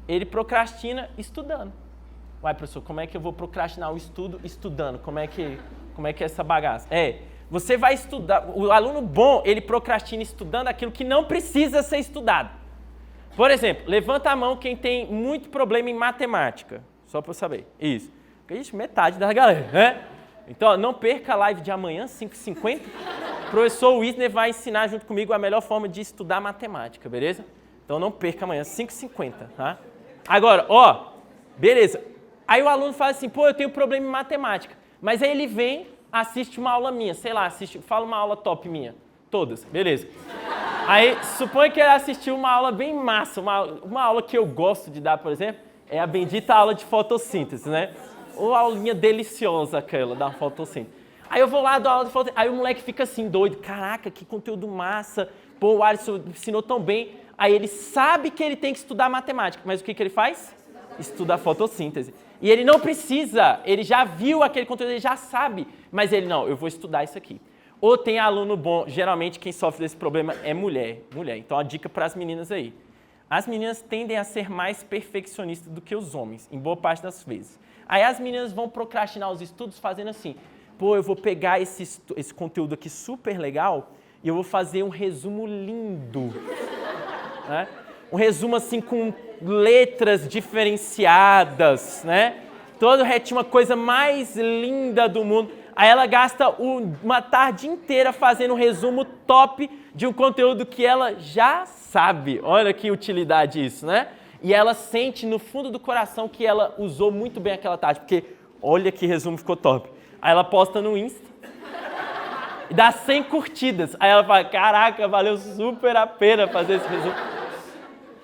A: Ele procrastina estudando. Uai, professor, como é que eu vou procrastinar o estudo estudando? Como é que é essa bagaça? Você vai estudar. O aluno bom, ele procrastina estudando aquilo que não precisa ser estudado. Por exemplo, levanta a mão quem tem muito problema em matemática. Só para eu saber. Isso. Ixi, metade da galera, né? Então, não perca a live de amanhã, 5h50. O professor Wisner vai ensinar junto comigo a melhor forma de estudar matemática, beleza? Então, não perca amanhã, 5h50, tá? Agora, beleza. Aí o aluno fala assim, pô, eu tenho problema em matemática. Mas aí ele vem, assiste uma aula minha, sei lá, fala uma aula top minha. Todas, beleza. Aí, suponha que ele assistiu uma aula bem massa, uma aula que eu gosto de dar, por exemplo, é a bendita aula de fotossíntese, né? Uma aulinha deliciosa aquela da fotossíntese. Aí eu vou lá, dou aula de fotossíntese, aí o moleque fica assim, doido, caraca, que conteúdo massa, pô, o Alisson ensinou tão bem. Aí ele sabe que ele tem que estudar matemática, mas o que ele faz? Estuda a fotossíntese. E ele não precisa, ele já viu aquele conteúdo, ele já sabe, mas ele não, eu vou estudar isso aqui. Ou tem aluno bom, geralmente quem sofre desse problema é mulher. Então a dica para as meninas aí. As meninas tendem a ser mais perfeccionistas do que os homens, em boa parte das vezes. Aí as meninas vão procrastinar os estudos fazendo assim, pô, eu vou pegar esse conteúdo aqui super legal e eu vou fazer um resumo lindo. Né? Um resumo assim com letras diferenciadas, né? Todo retinho, uma coisa mais linda do mundo. Aí ela gasta uma tarde inteira fazendo um resumo top de um conteúdo que ela já sabe. Olha que utilidade isso, né? E ela sente no fundo do coração que ela usou muito bem aquela tarde, porque olha que resumo ficou top. Aí ela posta no Insta e dá 100 curtidas. Aí ela fala, caraca, valeu super a pena fazer esse resumo.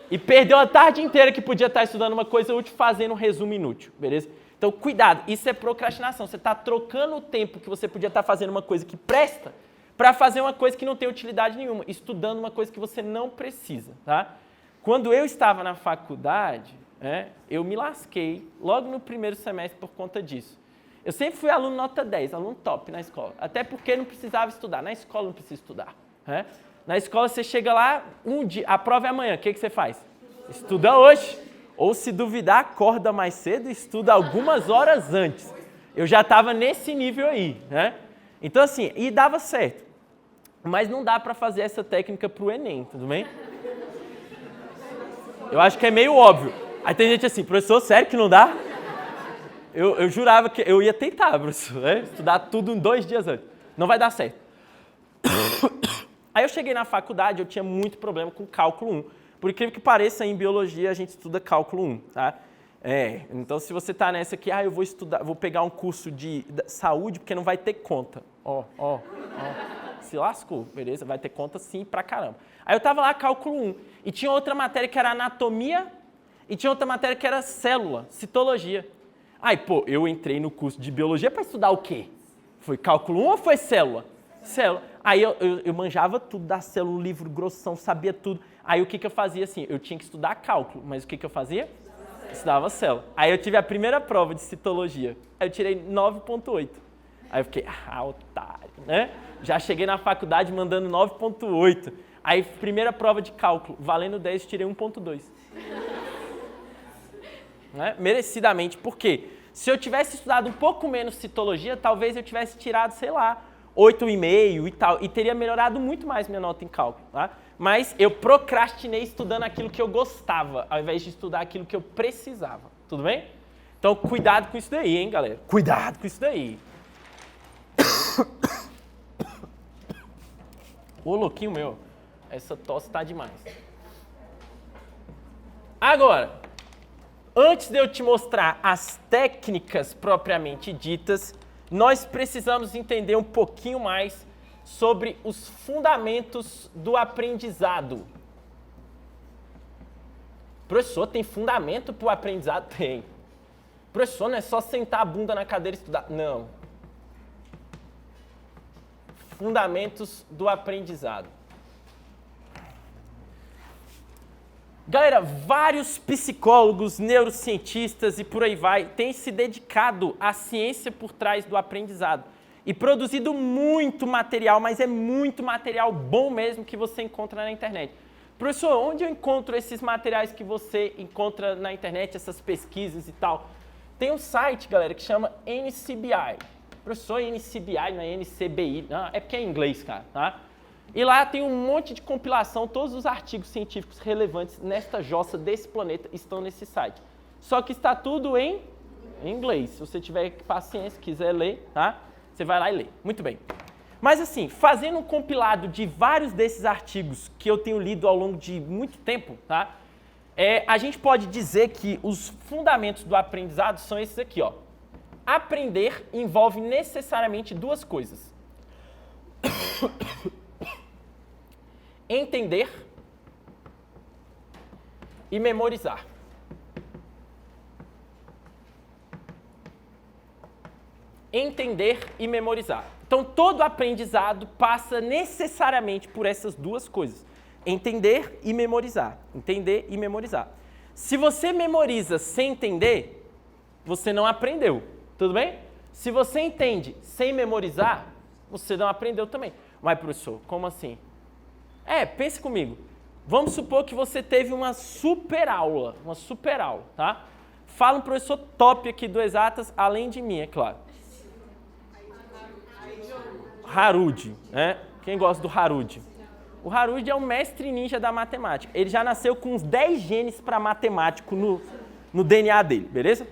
A: E perdeu a tarde inteira que podia estar estudando uma coisa útil fazendo um resumo inútil, beleza? Então, cuidado, isso é procrastinação. Você está trocando o tempo que você podia estar fazendo uma coisa que presta para fazer uma coisa que não tem utilidade nenhuma, estudando uma coisa que você não precisa, tá? Quando eu estava na faculdade, eu me lasquei logo no primeiro semestre por conta disso. Eu sempre fui aluno nota 10, aluno top na escola, até porque não precisava estudar. Na escola não precisa estudar. Né? Na escola você chega lá, um dia, a prova é amanhã, o que você faz? Estuda hoje. Ou se duvidar, acorda mais cedo e estuda algumas horas antes. Eu já estava nesse nível aí, né? Então assim, e dava certo. Mas não dá para fazer essa técnica para o Enem, tudo bem? Eu acho que é meio óbvio. Aí tem gente assim, professor, sério que não dá? Eu jurava que eu ia tentar, professor, né? Estudar tudo em 2 dias antes. Não vai dar certo. Aí eu cheguei na faculdade, eu tinha muito problema com cálculo 1. Por incrível que pareça, em biologia a gente estuda cálculo 1, tá? Então se você tá nessa aqui, eu vou estudar, vou pegar um curso de saúde porque não vai ter conta. Se lascou, beleza? Vai ter conta sim pra caramba. Aí eu tava lá, cálculo 1, e tinha outra matéria que era anatomia e tinha outra matéria que era célula, citologia. Aí, pô, eu entrei no curso de biologia para estudar o quê? Foi cálculo 1 ou foi célula? Célula. Aí eu manjava tudo da célula, um livro grossão, sabia tudo. Aí o que eu fazia assim? Eu tinha que estudar cálculo, mas o que eu fazia? Estudava célula. Aí eu tive a primeira prova de citologia. Aí eu tirei 9,8. Aí eu fiquei, otário, né? Já cheguei na faculdade mandando 9,8. Aí primeira prova de cálculo, valendo 10, tirei 1,2. Né? Merecidamente. Por quê? Se eu tivesse estudado um pouco menos citologia, talvez eu tivesse tirado, sei lá, 8,5 e tal, e teria melhorado muito mais minha nota em cálculo, tá? Mas eu procrastinei estudando aquilo que eu gostava, ao invés de estudar aquilo que eu precisava, tudo bem? Então, cuidado com isso daí, hein, galera? Cuidado com isso daí. Ô, louquinho meu, essa tosse tá demais. Agora, antes de eu te mostrar as técnicas propriamente ditas, nós precisamos entender um pouquinho mais sobre os fundamentos do aprendizado. Professor, tem fundamento para o aprendizado? Tem. Professor, não é só sentar a bunda na cadeira e estudar. Não. Fundamentos do aprendizado. Galera, vários psicólogos, neurocientistas e por aí vai têm se dedicado à ciência por trás do aprendizado e produzido muito material, mas é muito material bom mesmo que você encontra na internet. Professor, onde eu encontro esses materiais que você encontra na internet, essas pesquisas e tal? Tem um site, galera, que chama NCBI. Professor, NCBI, não é NCBI, não, é porque é em inglês, cara, tá? E lá tem um monte de compilação, todos os artigos científicos relevantes nesta jossa desse planeta estão nesse site. Só que está tudo em inglês. Se você tiver paciência, quiser ler, tá? Você vai lá e lê. Muito bem. Mas assim, fazendo um compilado de vários desses artigos que eu tenho lido ao longo de muito tempo, tá? A gente pode dizer que os fundamentos do aprendizado são esses aqui, ó. Aprender envolve necessariamente duas coisas. Entender e memorizar. Entender e memorizar. Então, todo aprendizado passa necessariamente por essas duas coisas. Entender e memorizar. Entender e memorizar. Se você memoriza sem entender, você não aprendeu. Tudo bem? Se você entende sem memorizar, você não aprendeu também. Mas, professor, como assim? Pense comigo. Vamos supor que você teve uma super aula, tá? Fala um professor top aqui do Exatas, além de mim, é claro. Harudi, né? Quem gosta do Harudi? O Harudi é o mestre ninja da matemática. Ele já nasceu com uns 10 genes para matemático no DNA dele, beleza?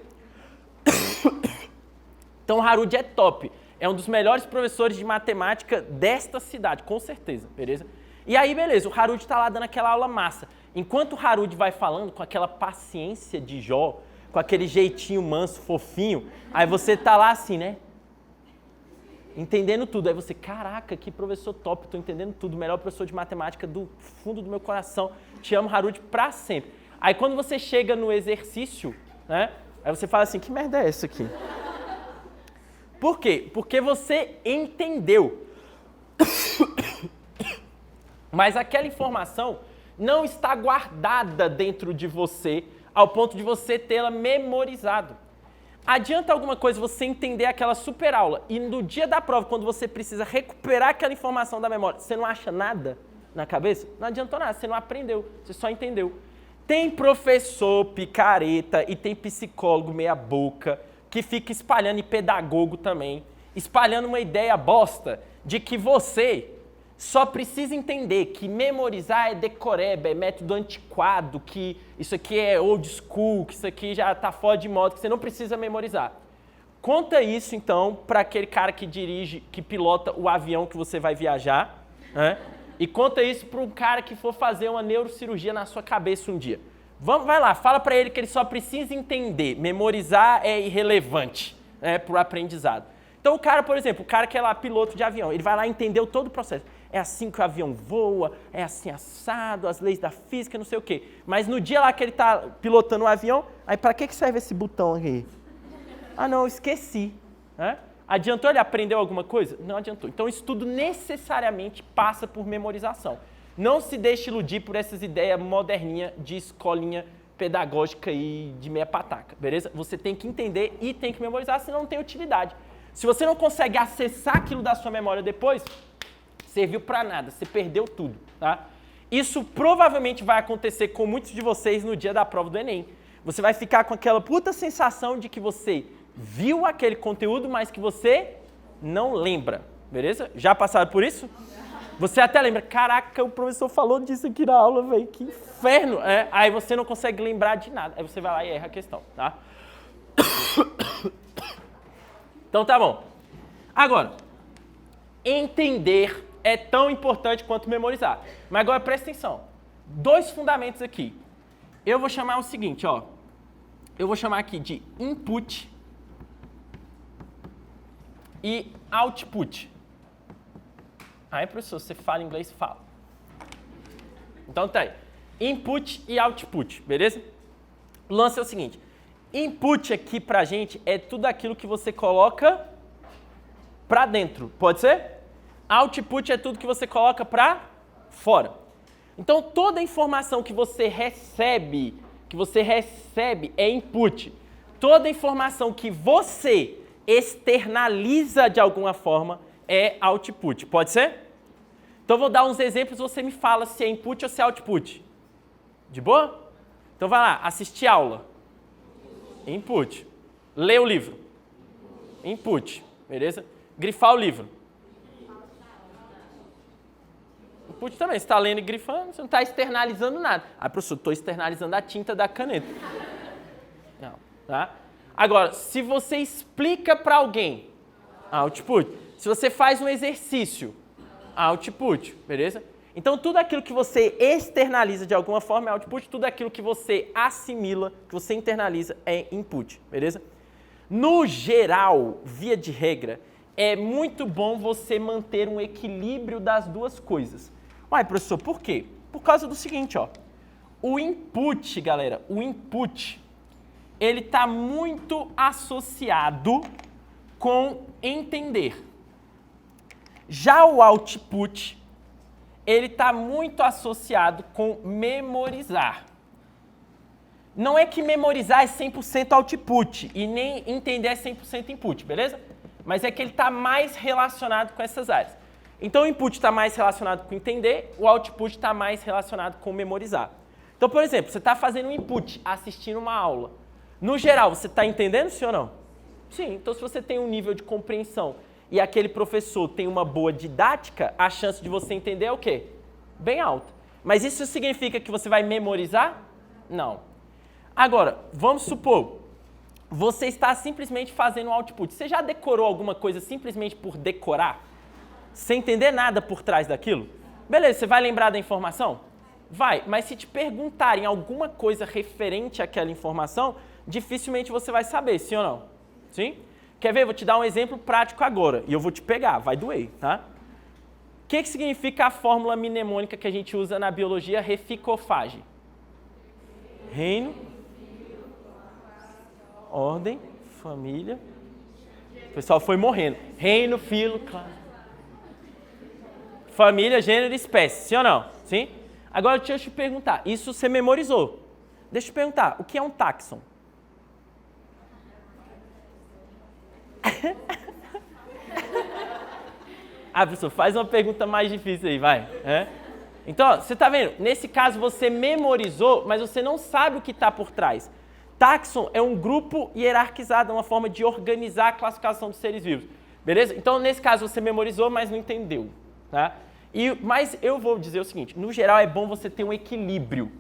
A: Então o Harudi é top. É um dos melhores professores de matemática desta cidade, com certeza, beleza? E aí, beleza, o Harudi está lá dando aquela aula massa. Enquanto o Harudi vai falando com aquela paciência de Jó, com aquele jeitinho manso, fofinho, aí você tá lá assim, né? Entendendo tudo. Aí você, caraca, que professor top, tô entendendo tudo. Melhor professor de matemática do fundo do meu coração. Te amo, Harudi, pra sempre. Aí quando você chega no exercício, né? Aí você fala assim, que merda é essa aqui? Por quê? Porque você entendeu. Mas aquela informação não está guardada dentro de você ao ponto de você tê-la memorizado. Adianta alguma coisa você entender aquela super aula e no dia da prova, quando você precisa recuperar aquela informação da memória, você não acha nada na cabeça? Não adiantou nada, você não aprendeu, você só entendeu. Tem professor picareta e tem psicólogo meia boca que fica espalhando, e pedagogo também, espalhando uma ideia bosta de que você só precisa entender que memorizar é decoreba, é método antiquado, que isso aqui é old school, que isso aqui já está fora de moda, que você não precisa memorizar. Conta isso, então, para aquele cara que dirige, que pilota o avião que você vai viajar, né? E conta isso para um cara que for fazer uma neurocirurgia na sua cabeça um dia. Vai lá, fala para ele que ele só precisa entender. Memorizar é irrelevante, né, para o aprendizado. Então o cara, por exemplo, o cara que é lá piloto de avião, ele vai lá e entendeu todo o processo. É assim que o avião voa, é assim assado, as leis da física, não sei o quê. Mas no dia lá que ele está pilotando o avião, aí para que serve esse botão aqui? Ah não, eu esqueci. Né? Adiantou ele aprendeu alguma coisa? Não adiantou. Então isso tudo necessariamente passa por memorização. Não se deixe iludir por essas ideias moderninhas de escolinha pedagógica e de meia pataca, beleza? Você tem que entender e tem que memorizar, senão não tem utilidade. Se você não consegue acessar aquilo da sua memória depois, serviu para nada, você perdeu tudo, tá? Isso provavelmente vai acontecer com muitos de vocês no dia da prova do Enem. Você vai ficar com aquela puta sensação de que você viu aquele conteúdo, mas que você não lembra, beleza? Já passaram por isso? Você até lembra, caraca, o professor falou disso aqui na aula, velho, que inferno. Aí você não consegue lembrar de nada, aí você vai lá e erra a questão, tá? Então tá bom. Agora, entender é tão importante quanto memorizar. Mas agora presta atenção. 2 fundamentos aqui. Eu vou chamar o seguinte, ó. Eu vou chamar aqui de input e output. Aí, professor, você fala inglês? Fala. Então tá aí. Input e output, beleza? O lance é o seguinte. Input aqui pra gente é tudo aquilo que você coloca pra dentro. Pode ser? Output é tudo que você coloca pra fora. Então, toda informação que você recebe é input. Toda informação que você externaliza de alguma forma é output. Pode ser? Então, eu vou dar uns exemplos, você me fala se é input ou se é output. De boa? Então, vai lá, assistir aula. Input. Ler o livro. Input. Beleza? Grifar o livro. Input também. Você está lendo e grifando, você não está externalizando nada. Ah, professor, estou externalizando a tinta da caneta. Não, tá? Agora, se você explica para alguém, output. Se você faz um exercício, output, beleza? Então, tudo aquilo que você externaliza de alguma forma é output, tudo aquilo que você assimila, que você internaliza é input, beleza? No geral, via de regra, é muito bom você manter um equilíbrio das duas coisas. Uai, professor, por quê? Por causa do seguinte, ó. O input, galera, ele está muito associado com entender. Já o output, ele está muito associado com memorizar. Não é que memorizar é 100% output e nem entender é 100% input, beleza? Mas é que ele está mais relacionado com essas áreas. Então, o input está mais relacionado com entender, o output está mais relacionado com memorizar. Então, por exemplo, você está fazendo um input, assistindo uma aula. No geral, você está entendendo, sim ou não? Sim. Então, se você tem um nível de compreensão e aquele professor tem uma boa didática, a chance de você entender é o quê? Bem alta. Mas isso significa que você vai memorizar? Não. Agora, vamos supor, você está simplesmente fazendo um output. Você já decorou alguma coisa simplesmente por decorar? Sem entender nada por trás daquilo? Beleza, você vai lembrar da informação? Vai, mas se te perguntarem alguma coisa referente àquela informação, dificilmente você vai saber, sim ou não? Sim? Quer ver? Vou te dar um exemplo prático agora, e eu vou te pegar, vai doer, tá? O que significa a fórmula mnemônica que a gente usa na biologia reficofage? Reino, ordem, família. O pessoal foi morrendo. Reino, filo, classe. Família, gênero e espécie, sim ou não? Sim? Agora deixa eu te perguntar, isso você memorizou. Deixa eu te perguntar, o que é um táxon? Professor, faz uma pergunta mais difícil aí, vai. Então, ó, você está vendo? Nesse caso, você memorizou, mas você não sabe o que está por trás. Táxon é um grupo hierarquizado, uma forma de organizar a classificação dos seres vivos. Beleza? Então, nesse caso, você memorizou, mas não entendeu. Tá? Mas eu vou dizer o seguinte, no geral, é bom você ter um equilíbrio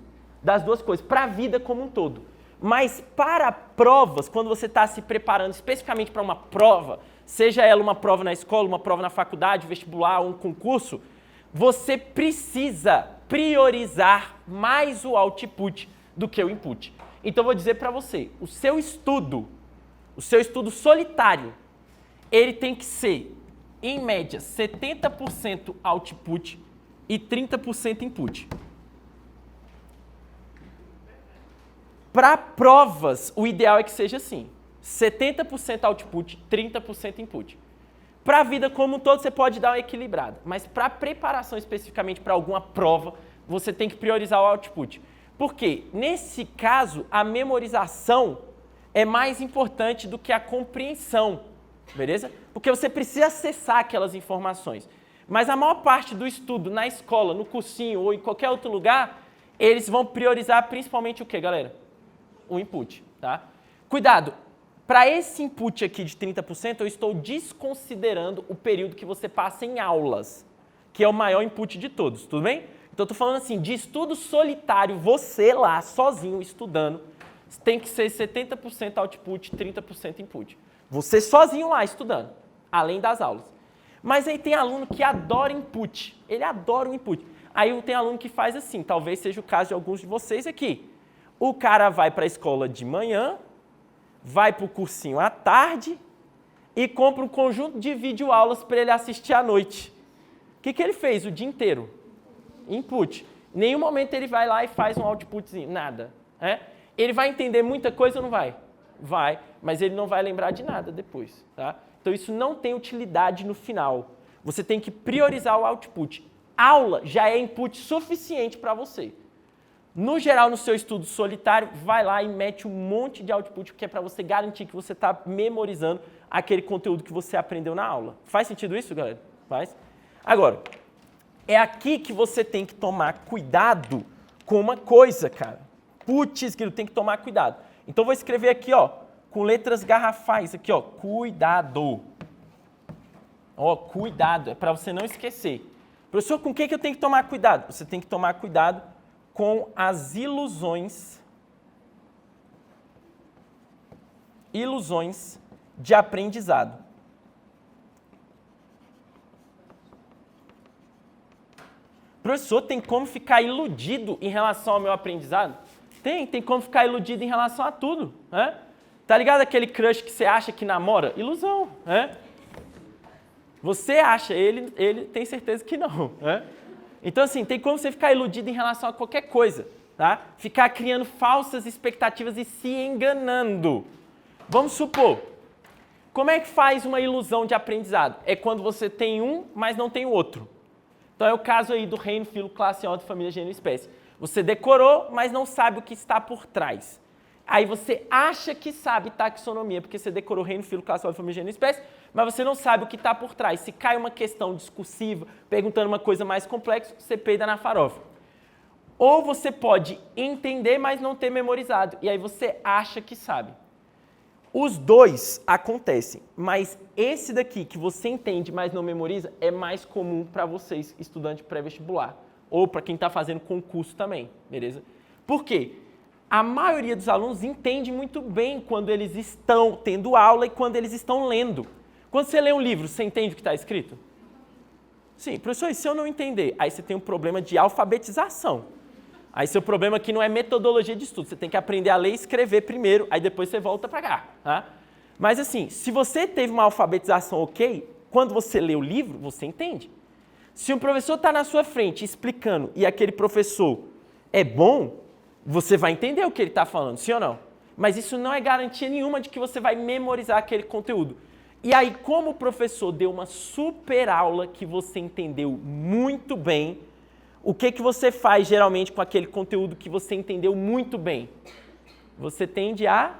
A: das duas coisas, para a vida como um todo. Mas para provas, quando você está se preparando especificamente para uma prova, seja ela uma prova na escola, uma prova na faculdade, vestibular, um concurso, você precisa priorizar mais o output do que o input. Então, eu vou dizer para você, o seu estudo solitário, ele tem que ser, em média, 70% output e 30% input. Para provas, o ideal é que seja assim, 70% output, 30% input. Para a vida como um todo, você pode dar uma equilibrada, mas para preparação especificamente para alguma prova, você tem que priorizar o output. Por quê? Nesse caso, a memorização é mais importante do que a compreensão, beleza? Porque você precisa acessar aquelas informações. Mas a maior parte do estudo na escola, no cursinho ou em qualquer outro lugar, eles vão priorizar principalmente o quê, galera? O input, tá? Cuidado, para esse input aqui de 30%, eu estou desconsiderando o período que você passa em aulas, que é o maior input de todos, tudo bem? Então, eu estou falando assim, de estudo solitário, você lá, sozinho, estudando, tem que ser 70% output, 30% input. Você sozinho lá, estudando, além das aulas. Mas aí tem aluno que adora input, ele adora o input. Aí tem aluno que faz assim, talvez seja o caso de alguns de vocês aqui. O cara vai para a escola de manhã, vai para o cursinho à tarde e compra um conjunto de videoaulas para ele assistir à noite. O que ele fez o dia inteiro? Input. Em nenhum momento ele vai lá e faz um outputzinho, nada. Ele vai entender muita coisa ou não vai? Vai, mas ele não vai lembrar de nada depois. Tá? Então isso não tem utilidade no final. Você tem que priorizar o output. aula já é input suficiente para você. No geral, no seu estudo solitário, vai lá e mete um monte de output, que é para você garantir que você está memorizando aquele conteúdo que você aprendeu na aula. Faz sentido isso, galera? Faz? Agora, é aqui que você tem que tomar cuidado com uma coisa, cara. Putz, que tem que tomar cuidado. Então, vou escrever aqui, ó, com letras garrafais, aqui, ó, cuidado. Ó, cuidado, é para você não esquecer. Professor, com o que eu tenho que tomar cuidado? Você tem que tomar cuidado com as ilusões de aprendizado. Professor, tem como ficar iludido em relação ao meu aprendizado? Tem como ficar iludido em relação a tudo, né? Tá ligado aquele crush que você acha que namora? Ilusão, né? Você acha, ele tem certeza que não, né? Então, assim, tem como você ficar iludido em relação a qualquer coisa, tá? Ficar criando falsas expectativas e se enganando. Vamos supor, como é que faz uma ilusão de aprendizado? É quando você tem um, mas não tem o outro. Então, é o caso aí do reino, filo, classe, ordem, família, gênero e espécie. Você decorou, mas não sabe o que está por trás. Aí você acha que sabe taxonomia, porque você decorou reino, filo, classe, ordem, família, gênero e espécie, mas você não sabe o que está por trás. Se cai uma questão discursiva, perguntando uma coisa mais complexa, você peida na farofa. Ou você pode entender, mas não ter memorizado, e aí você acha que sabe. Os dois acontecem, mas esse daqui, que você entende, mas não memoriza, é mais comum para vocês, estudante pré-vestibular, ou para quem está fazendo concurso também, beleza? Por quê? A maioria dos alunos entende muito bem quando eles estão tendo aula e quando eles estão lendo. Quando você lê um livro, você entende o que está escrito? Sim, professor, e se eu não entender? Aí você tem um problema de alfabetização. Aí seu problema aqui não é metodologia de estudo, você tem que aprender a ler e escrever primeiro, aí depois você volta para cá. Tá? Mas assim, se você teve uma alfabetização ok, quando você lê o livro, você entende. Se um professor está na sua frente explicando e aquele professor é bom, você vai entender o que ele está falando, sim ou não? Mas isso não é garantia nenhuma de que você vai memorizar aquele conteúdo. E aí, como o professor deu uma super aula que você entendeu muito bem, o que você faz geralmente com aquele conteúdo que você entendeu muito bem? Você tende a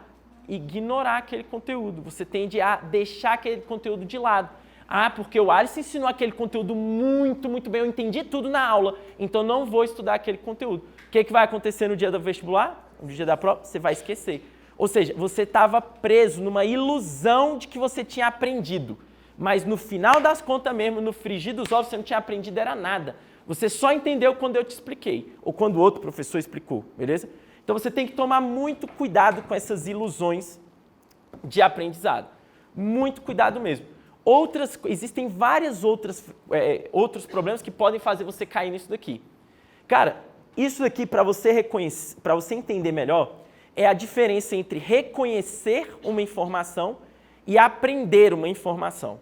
A: ignorar aquele conteúdo, você tende a deixar aquele conteúdo de lado. Ah, porque o Alisson ensinou aquele conteúdo muito, muito bem, eu entendi tudo na aula, então não vou estudar aquele conteúdo. O que vai acontecer no dia do vestibular? No dia da prova? Você vai esquecer. Ou seja, você estava preso numa ilusão de que você tinha aprendido, mas no final das contas mesmo, no frigir dos ovos, você não tinha aprendido era nada. Você só entendeu quando eu te expliquei, ou quando o outro professor explicou, beleza? Então você tem que tomar muito cuidado com essas ilusões de aprendizado. Muito cuidado mesmo. Existem vários outros problemas que podem fazer você cair nisso daqui. Cara, isso daqui, para você reconhecer, para você entender melhor, é a diferença entre reconhecer uma informação e aprender uma informação.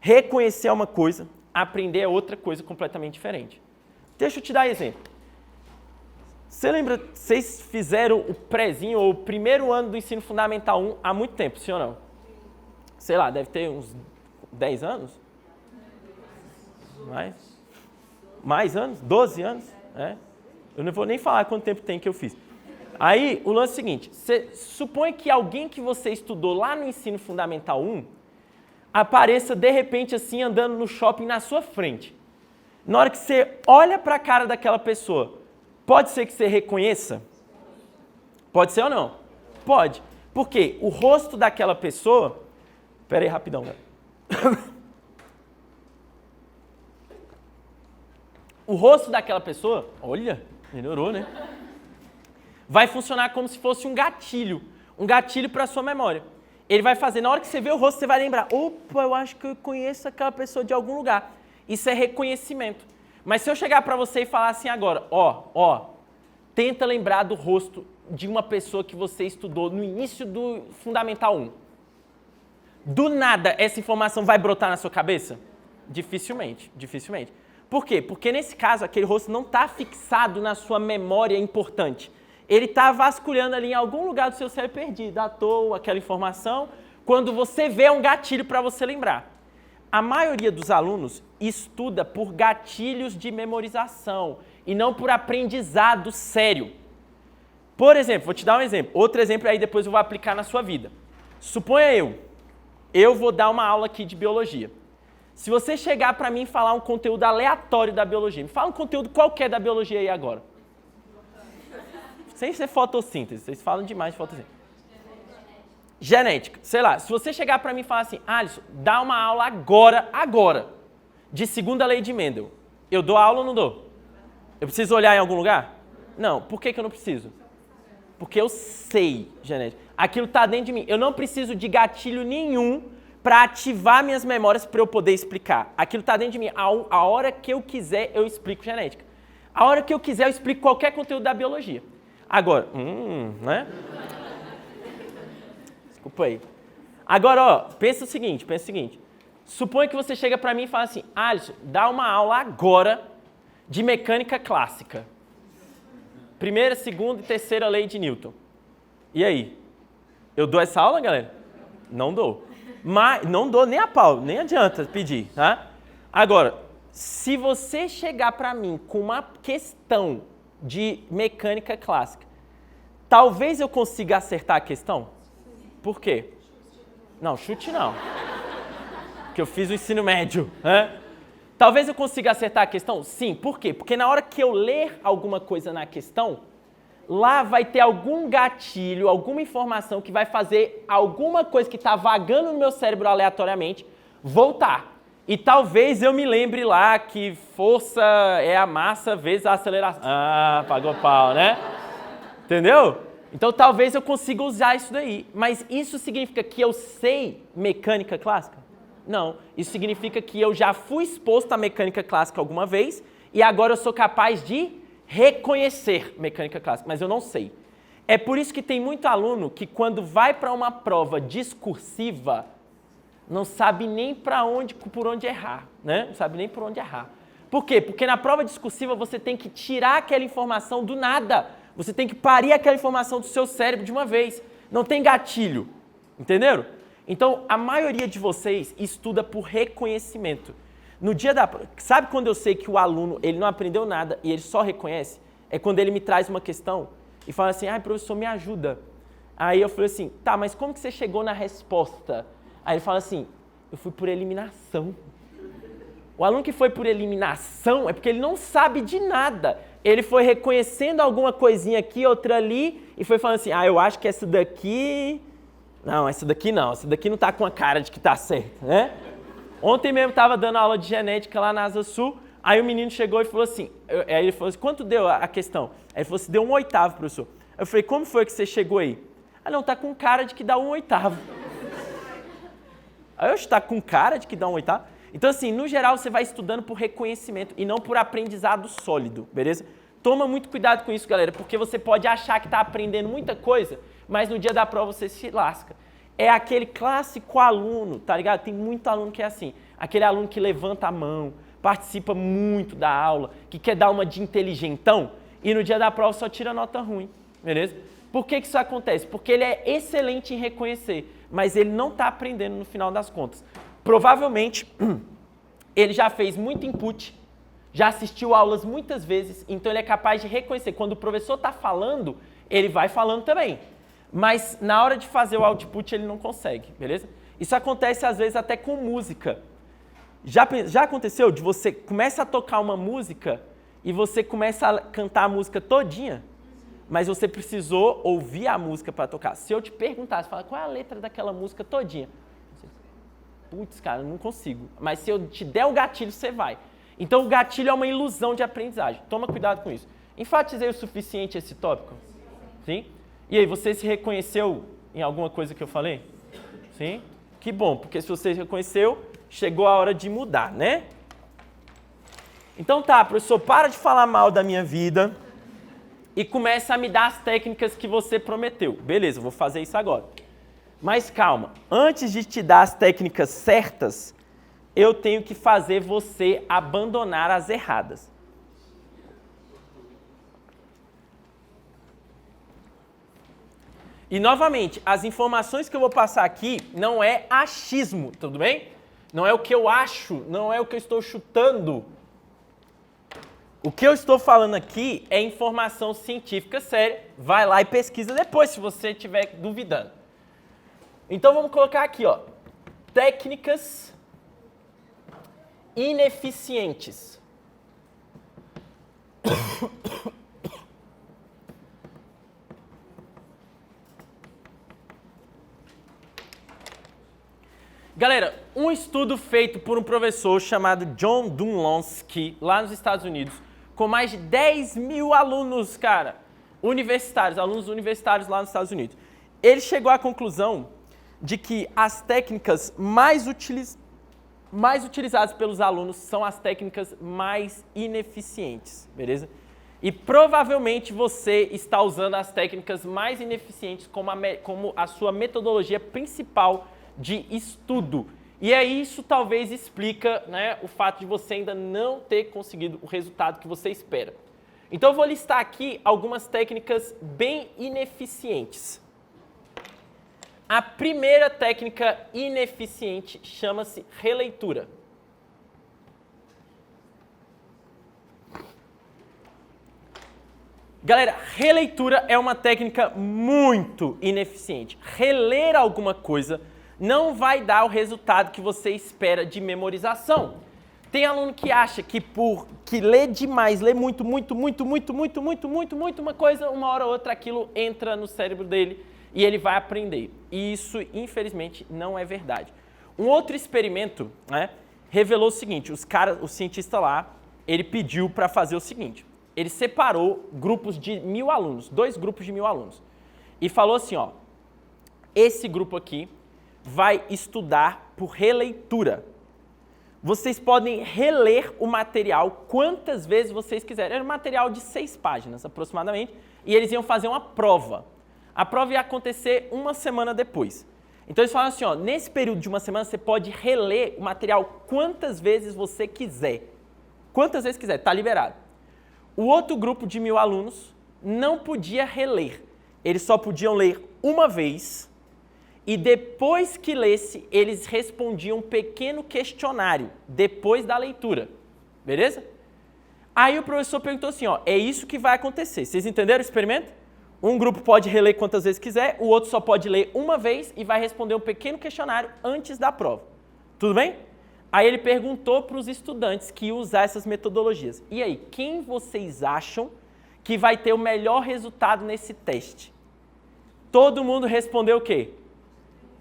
A: Reconhecer é uma coisa, aprender é outra coisa completamente diferente. Deixa eu te dar exemplo. Você lembra, vocês fizeram o prézinho ou o primeiro ano do ensino fundamental 1 há muito tempo, sim ou não? Sei lá, deve ter uns 10 anos? Mais anos? 12 anos? É. Eu não vou nem falar quanto tempo tem que eu fiz. Aí, o lance é o seguinte, você supõe que alguém que você estudou lá no ensino fundamental 1 apareça, de repente, assim, andando no shopping na sua frente. Na hora que você olha para a cara daquela pessoa, pode ser que você reconheça? Pode ser ou não? Pode. Por quê? O rosto daquela pessoa... Pera aí, rapidão, galera. O rosto daquela pessoa, olha, melhorou, né? Vai funcionar como se fosse um gatilho para a sua memória. Ele vai fazer, na hora que você vê o rosto, você vai lembrar, opa, eu acho que eu conheço aquela pessoa de algum lugar. Isso é reconhecimento. Mas se eu chegar para você e falar assim agora, tenta lembrar do rosto de uma pessoa que você estudou no início do Fundamental 1. Do nada, essa informação vai brotar na sua cabeça? Dificilmente. Por quê? Porque nesse caso, aquele rosto não está fixado na sua memória importante. Ele está vasculhando ali em algum lugar do seu cérebro perdido, à toa, aquela informação. Quando você vê, é um gatilho para você lembrar. A maioria dos alunos estuda por gatilhos de memorização e não por aprendizado sério. Por exemplo, vou te dar um exemplo. Outro exemplo aí depois eu vou aplicar na sua vida. Suponha eu vou dar uma aula aqui de biologia. Se você chegar para mim e falar um conteúdo aleatório da biologia, me fala um conteúdo qualquer da biologia aí agora. Sem ser fotossíntese, vocês falam demais de fotossíntese. Genética, sei lá, se você chegar para mim e falar assim, Alisson, dá uma aula agora, de segunda lei de Mendel. Eu dou aula ou não dou? Eu preciso olhar em algum lugar? Não, por que eu não preciso? Porque eu sei genética. Aquilo está dentro de mim. Eu não preciso de gatilho nenhum para ativar minhas memórias para eu poder explicar. Aquilo está dentro de mim. A hora que eu quiser, eu explico genética. A hora que eu quiser, eu explico qualquer conteúdo da biologia. Agora, né? Desculpa aí. Agora, ó, pensa o seguinte. Suponha que você chega para mim e fala assim, Alisson, dá uma aula agora de mecânica clássica. Primeira, segunda e terceira lei de Newton. E aí? Eu dou essa aula, galera? Não dou. Mas não dou nem a pau, nem adianta pedir, tá? Agora, se você chegar para mim com uma questão de mecânica clássica, talvez eu consiga acertar a questão? Por quê? Não, chute não. Porque eu fiz o ensino médio, né? Talvez eu consiga acertar a questão? Sim. Por quê? Porque na hora que eu ler alguma coisa na questão, lá vai ter algum gatilho, alguma informação que vai fazer alguma coisa que está vagando no meu cérebro aleatoriamente voltar. E talvez eu me lembre lá que força é a massa vezes a aceleração. Ah, pagou pau, né? Entendeu? Então talvez eu consiga usar isso daí. Mas isso significa que eu sei mecânica clássica? Não. Isso significa que eu já fui exposto à mecânica clássica alguma vez e agora eu sou capaz de reconhecer mecânica clássica, mas eu não sei. É por isso que tem muito aluno que quando vai para uma prova discursiva, não sabe nem por onde errar, né? Não sabe nem por onde errar. Por quê? Porque na prova discursiva você tem que tirar aquela informação do nada. Você tem que parir aquela informação do seu cérebro de uma vez. Não tem gatilho, entenderam? Então, a maioria de vocês estuda por reconhecimento. No dia da prova, sabe quando eu sei que o aluno ele não aprendeu nada e ele só reconhece? É quando ele me traz uma questão e fala assim, professor, me ajuda. Aí eu falei assim, tá, mas como que você chegou na resposta? Aí ele fala assim, eu fui por eliminação. O aluno que foi por eliminação é porque ele não sabe de nada. Ele foi reconhecendo alguma coisinha aqui, outra ali, e foi falando assim, eu acho que essa daqui... Não, essa daqui não tá com a cara de que tá certo, né? Ontem mesmo estava dando aula de genética lá na Asa Sul, aí o menino chegou e falou assim, aí ele falou assim, quanto deu a questão? Aí ele falou assim, deu 1/8, professor. Eu falei, como foi que você chegou aí? Não, tá com cara de que dá 1/8. Aí eu tá com cara de que dá 1/8? Então assim, no geral você vai estudando por reconhecimento e não por aprendizado sólido, beleza? Toma muito cuidado com isso, galera, porque você pode achar que tá aprendendo muita coisa, mas no dia da prova você se lasca. É aquele clássico aluno, tá ligado? Tem muito aluno que é assim. Aquele aluno que levanta a mão, participa muito da aula, que quer dar uma de inteligentão e no dia da prova só tira nota ruim, beleza? Por que isso acontece? Porque ele é excelente em reconhecer, mas ele não está aprendendo no final das contas. Provavelmente, ele já fez muito input, já assistiu aulas muitas vezes, então ele é capaz de reconhecer. Quando o professor está falando, ele vai falando também. Mas na hora de fazer o output ele não consegue, beleza? Isso acontece às vezes até com música. Já aconteceu de você começa a tocar uma música e você começa a cantar a música todinha, mas você precisou ouvir a música para tocar. Se eu te perguntasse, fala, qual é a letra daquela música todinha? Putz, cara, eu não consigo. Mas se eu te der o gatilho, você vai. Então o gatilho é uma ilusão de aprendizagem. Toma cuidado com isso. Enfatizei o suficiente esse tópico? Sim? E aí, você se reconheceu em alguma coisa que eu falei? Sim? Que bom, porque se você reconheceu, chegou a hora de mudar, né? Então tá, professor, para de falar mal da minha vida e começa a me dar as técnicas que você prometeu. Beleza, eu vou fazer isso agora. Mas calma, antes de te dar as técnicas certas, eu tenho que fazer você abandonar as erradas. E, novamente, as informações que eu vou passar aqui não é achismo, tudo bem? não é o que eu acho, não é o que eu estou chutando. O que eu estou falando aqui é informação científica séria. Vai lá e pesquisa depois, se você estiver duvidando. Então vamos colocar aqui, ó, técnicas ineficientes. Galera, um estudo feito por um professor chamado John Dunlonsky, lá nos Estados Unidos, com mais de 10 mil alunos, cara, universitários, alunos universitários lá nos Estados Unidos. Ele chegou à conclusão de que as técnicas mais utilizadas pelos alunos são as técnicas mais ineficientes, beleza? E provavelmente você está usando as técnicas mais ineficientes como a sua metodologia principal de estudo. E aí isso talvez explica, né, o fato de você ainda não ter conseguido o resultado que você espera. Então eu vou listar aqui algumas técnicas bem ineficientes. A primeira técnica ineficiente chama-se releitura. Galera, releitura é uma técnica muito ineficiente. Reler alguma coisa não vai dar o resultado que você espera de memorização. Tem aluno que acha que que lê demais, lê muito, uma coisa, uma hora ou outra aquilo entra no cérebro dele e ele vai aprender. E isso, infelizmente, não é verdade. Um outro experimento, né, revelou o seguinte, o cientista lá, ele pediu para fazer o seguinte, ele separou grupos de 1000 alunos, 2 grupos de 1000 alunos, e falou assim, ó, esse grupo aqui vai estudar por releitura. Vocês podem reler o material quantas vezes vocês quiserem. Era um material de 6 páginas, aproximadamente, e eles iam fazer uma prova. A prova ia acontecer uma semana depois. Então eles falaram assim, ó, nesse período de uma semana você pode reler o material quantas vezes você quiser. Quantas vezes quiser, está liberado. O outro grupo de 1000 alunos não podia reler. Eles só podiam ler uma vez. E depois que lesse, eles respondiam um pequeno questionário, depois da leitura. Beleza? Aí o professor perguntou assim, ó, é isso que vai acontecer. Vocês entenderam o experimento? Um grupo pode reler quantas vezes quiser, o outro só pode ler uma vez e vai responder um pequeno questionário antes da prova. Tudo bem? Aí ele perguntou para os estudantes que iam usar essas metodologias. E aí, quem vocês acham que vai ter o melhor resultado nesse teste? Todo mundo respondeu o quê?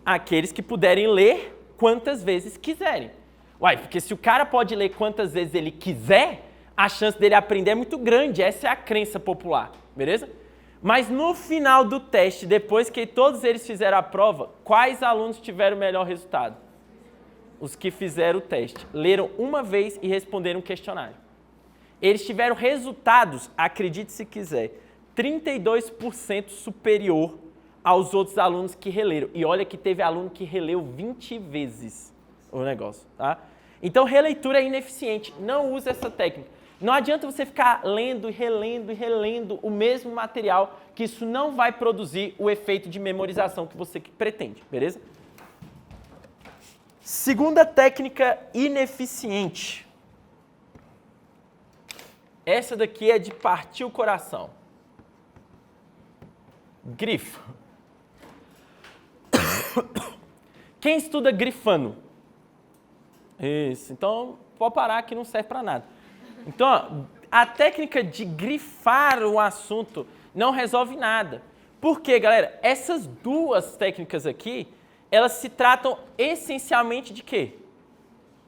A: Aqueles que puderem ler quantas vezes quiserem. Uai, porque se o cara pode ler quantas vezes ele quiser, a chance dele aprender é muito grande. Essa é a crença popular, beleza? Mas no final do teste, depois que todos eles fizeram a prova, quais alunos tiveram o melhor resultado? Os que fizeram o teste. Leram uma vez e responderam um questionário. Eles tiveram resultados, acredite se quiser, 32% superior aos outros alunos que releram. E olha que teve aluno que releu 20 vezes o negócio, tá? Então, releitura é ineficiente. Não use essa técnica. Não adianta você ficar lendo e relendo o mesmo material, que isso não vai produzir o efeito de memorização que você pretende, beleza? Segunda técnica ineficiente. Essa daqui é de partir o coração. Grifo. Quem estuda grifando? Isso, então pode parar que não serve para nada. Então, ó, a técnica de grifar o assunto não resolve nada. Por quê, galera? Essas duas técnicas aqui, elas se tratam essencialmente de quê?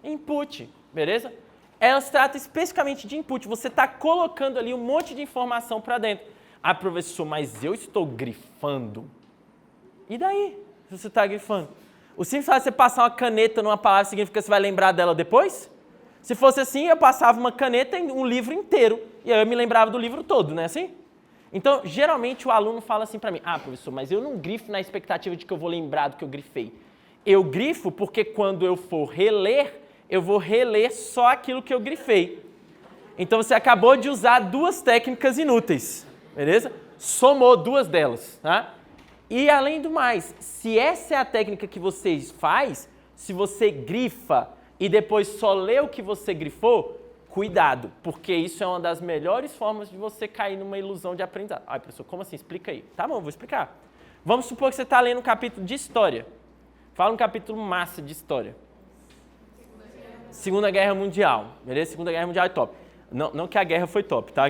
A: Input, beleza? Elas se tratam especificamente de input. Você está colocando ali um monte de informação para dentro. Ah, professor, mas eu estou grifando. E daí, se você está grifando? O simples fato de você passar uma caneta numa palavra significa que você vai lembrar dela depois? Se fosse assim, eu passava uma caneta em um livro inteiro e aí eu me lembrava do livro todo, não é assim? Então, geralmente o aluno fala assim para mim, ah, professor, mas eu não grifo na expectativa de que eu vou lembrar do que eu grifei. Eu grifo porque quando eu for reler, eu vou reler só aquilo que eu grifei. Então, você acabou de usar duas técnicas inúteis, beleza? Somou duas delas, tá? E além do mais, se essa é a técnica que vocês faz, se você grifa, e depois só lê o que você grifou, cuidado, porque isso é uma das melhores formas de você cair numa ilusão de aprendizado. Ai, professor, como assim? Explica aí. Tá bom, vou explicar. Vamos supor que você está lendo um capítulo de história. Fala um capítulo massa de história. Segunda Guerra Mundial, beleza? Segunda Guerra Mundial é top. Não que a guerra foi top, tá?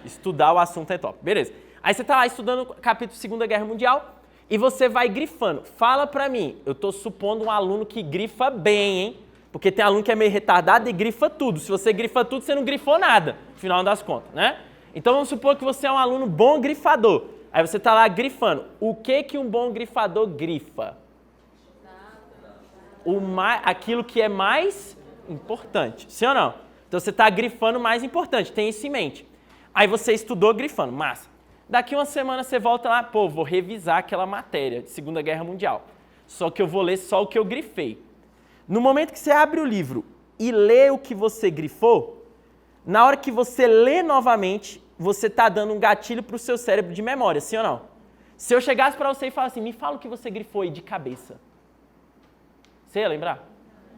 A: Estudar o assunto é top, beleza. Aí você está lá estudando o capítulo Segunda Guerra Mundial e você vai grifando. Fala pra mim, eu estou supondo um aluno que grifa bem, hein? Porque tem aluno que é meio retardado e grifa tudo. Se você grifa tudo, você não grifou nada, no final das contas, né? Então vamos supor que você é um aluno bom grifador. Aí você está lá grifando. O que um bom grifador grifa? Aquilo que é mais importante, sim ou não? Então você está grifando o mais importante, tem isso em mente. Aí você estudou grifando, massa. Daqui uma semana você volta lá, pô, vou revisar aquela matéria de Segunda Guerra Mundial. Só que eu vou ler só o que eu grifei. No momento que você abre o livro e lê o que você grifou, na hora que você lê novamente, você está dando um gatilho para o seu cérebro de memória, sim ou não? Se eu chegasse para você e falasse assim, me fala o que você grifou aí de cabeça. Você ia lembrar?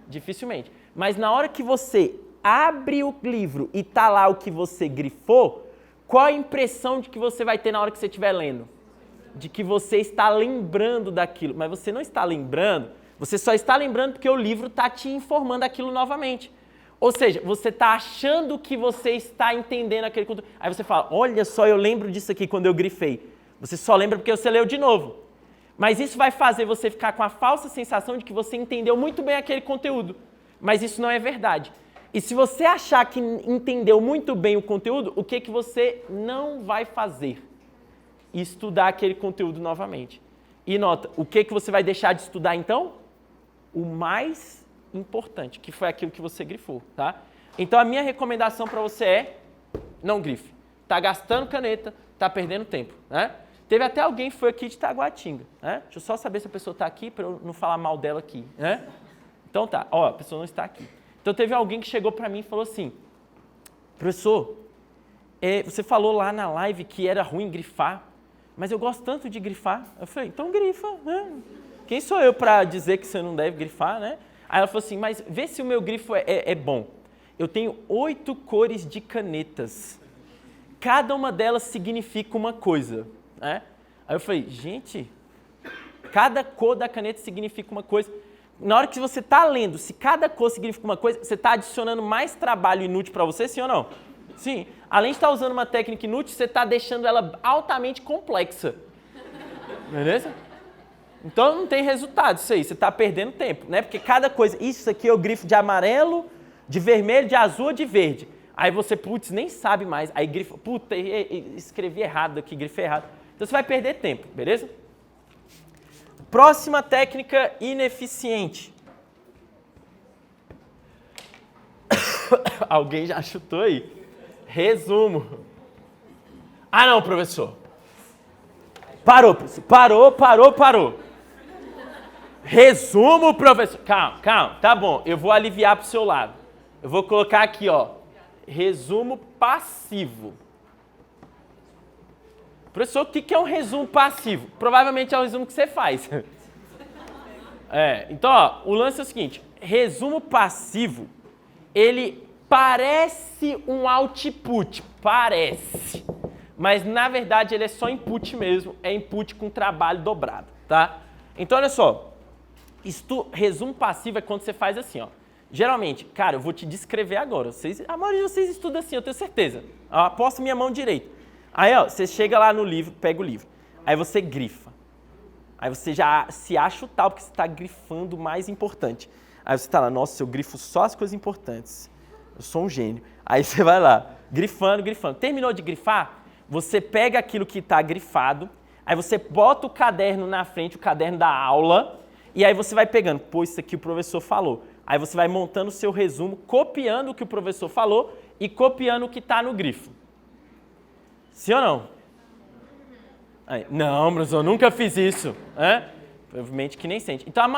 A: Dificilmente. Mas na hora que você abre o livro e tá lá o que você grifou, qual a impressão de que você vai ter na hora que você estiver lendo? De que você está lembrando daquilo. Mas você não está lembrando, você só está lembrando porque o livro está te informando aquilo novamente. Ou seja, você está achando que você está entendendo aquele conteúdo. Aí você fala, olha só, eu lembro disso aqui quando eu grifei. Você só lembra porque você leu de novo. Mas isso vai fazer você ficar com a falsa sensação de que você entendeu muito bem aquele conteúdo. Mas isso não é verdade. E se você achar que entendeu muito bem o conteúdo, o que você não vai fazer? Estudar aquele conteúdo novamente. E nota, o que você vai deixar de estudar então? O mais importante, que foi aquilo que você grifou, tá? Então a minha recomendação para você é, não grife. Tá gastando caneta, tá perdendo tempo, né? Teve até alguém que foi aqui de Taguatinga, né? Deixa eu só saber se a pessoa está aqui para eu não falar mal dela aqui, né? Então tá, ó, a pessoa não está aqui. Então teve alguém que chegou para mim e falou assim, professor, você falou lá na live que era ruim grifar, mas eu gosto tanto de grifar. Eu falei, então grifa, né? Quem sou eu para dizer que você não deve grifar, né? Aí ela falou assim, mas vê se o meu grifo é bom. Eu tenho 8 cores de canetas. Cada uma delas significa uma coisa, né? Aí eu falei, gente, cada cor da caneta significa uma coisa. Na hora que você está lendo, se cada cor significa uma coisa, você está adicionando mais trabalho inútil para você, sim ou não? Sim. Além de estar usando uma técnica inútil, você está deixando ela altamente complexa. Beleza? Então não tem resultado isso aí, você está perdendo tempo, né? Porque cada coisa, isso aqui eu grifo de amarelo, de vermelho, de azul ou de verde. Aí você, putz, nem sabe mais. Aí grifa, puta, escrevi errado aqui, grifei errado. Então você vai perder tempo, beleza? Próxima técnica ineficiente. Alguém já chutou aí? Resumo. Ah, não, professor. Parou, professor. Parou. Resumo, professor. Calma. Tá bom, eu vou aliviar pro seu lado. Eu vou colocar aqui, ó. Resumo passivo. Professor, o que é um resumo passivo? Provavelmente é um resumo que você faz. Então, ó, o lance é o seguinte. Resumo passivo, ele parece um output. Parece. Mas, na verdade, ele é só input mesmo. É input com trabalho dobrado, tá? Então, olha só. Resumo passivo é quando você faz assim, ó. Geralmente, cara, eu vou te descrever agora. A maioria de vocês estuda assim, eu tenho certeza. Eu aposto minha mão direita. Aí, ó, você chega lá no livro, pega o livro. Aí você grifa. Aí você já se acha o tal, porque você está grifando o mais importante. Aí você está lá, nossa, eu grifo só as coisas importantes. Eu sou um gênio. Aí você vai lá, grifando. Terminou de grifar? Você pega aquilo que está grifado, aí você bota o caderno na frente, o caderno da aula, e aí você vai pegando, pô, isso aqui o professor falou. Aí você vai montando o seu resumo, copiando o que o professor falou e copiando o que está no grifo. Sim ou não? Aí, não, professor, eu nunca fiz isso. Provavelmente que nem sente. Então, a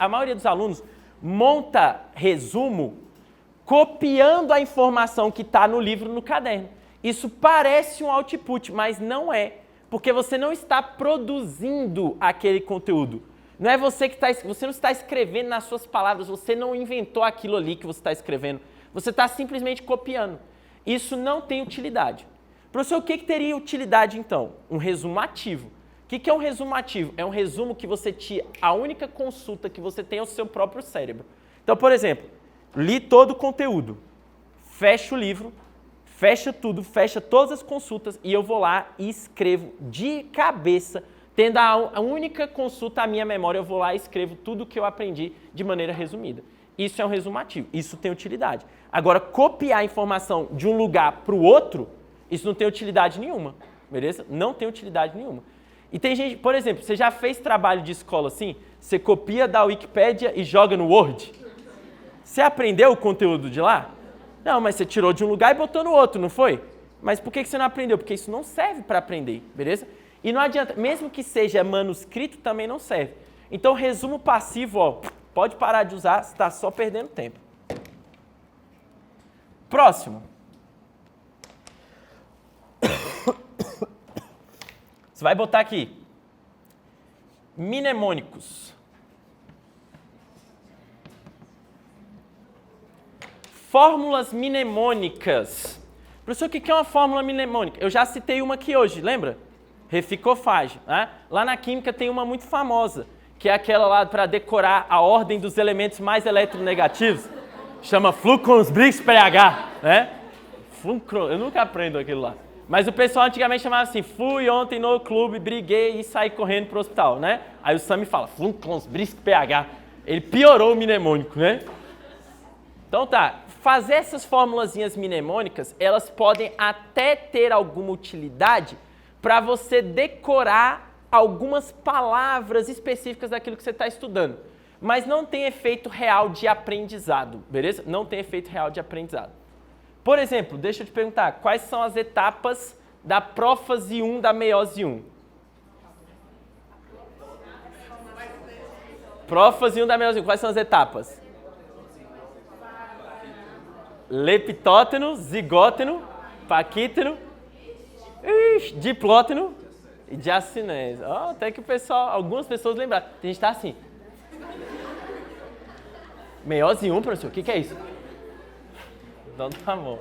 A: maioria dos alunos monta resumo copiando a informação que está no livro no caderno. Isso parece um output, mas não é. Porque você não está produzindo aquele conteúdo. Não é você que você não está escrevendo nas suas palavras, você não inventou aquilo ali que você está escrevendo. Você está simplesmente copiando. Isso não tem utilidade. Professor, o que teria utilidade então? Um resumo ativo. O que é um resumo ativo? É um resumo que você tira, a única consulta que você tem é o seu próprio cérebro. Então, por exemplo, li todo o conteúdo, fecho o livro, fecha tudo, fecha todas as consultas e eu vou lá e escrevo de cabeça, tendo a única consulta à minha memória, eu vou lá e escrevo tudo o que eu aprendi de maneira resumida. Isso é um resumo ativo, isso tem utilidade. Agora, copiar a informação de um lugar para o outro, isso não tem utilidade nenhuma, beleza? Não tem utilidade nenhuma. E tem gente, por exemplo, você já fez trabalho de escola assim? Você copia da Wikipédia e joga no Word? Você aprendeu o conteúdo de lá? Não, mas você tirou de um lugar e botou no outro, não foi? Mas por que você não aprendeu? Porque isso não serve para aprender, beleza? E não adianta, mesmo que seja manuscrito, também não serve. Então, resumo passivo, ó, pode parar de usar, você está só perdendo tempo. Próximo. Você vai botar aqui, mnemônicos. Fórmulas mnemônicas. Professor, o que é uma fórmula mnemônica? Eu já citei uma aqui hoje, lembra? Reficofage. Né? Lá na química tem uma muito famosa, que é aquela lá para decorar a ordem dos elementos mais eletronegativos. Chama Flocons-Brix-pH. Né? Eu nunca aprendo aquilo lá. Mas o pessoal antigamente chamava assim, fui ontem no clube, briguei e saí correndo pro hospital, né? Aí o Sami fala, Flocons-Brix-pH. Ele piorou o mnemônico, né? Então tá, fazer essas formulazinhas mnemônicas, elas podem até ter alguma utilidade para você decorar algumas palavras específicas daquilo que você está estudando. Mas não tem efeito real de aprendizado, beleza? Não tem efeito real de aprendizado. Por exemplo, deixa eu te perguntar, quais são as etapas da prófase 1 da meiose 1? Prófase 1 da meiose 1, quais são as etapas? Leptóteno, zigóteno, paquíteno, diplóteno e diacinese. Oh, até que o pessoal, algumas pessoas lembraram. A gente está assim. Meiose 1, professor, o que é isso? Então tá bom.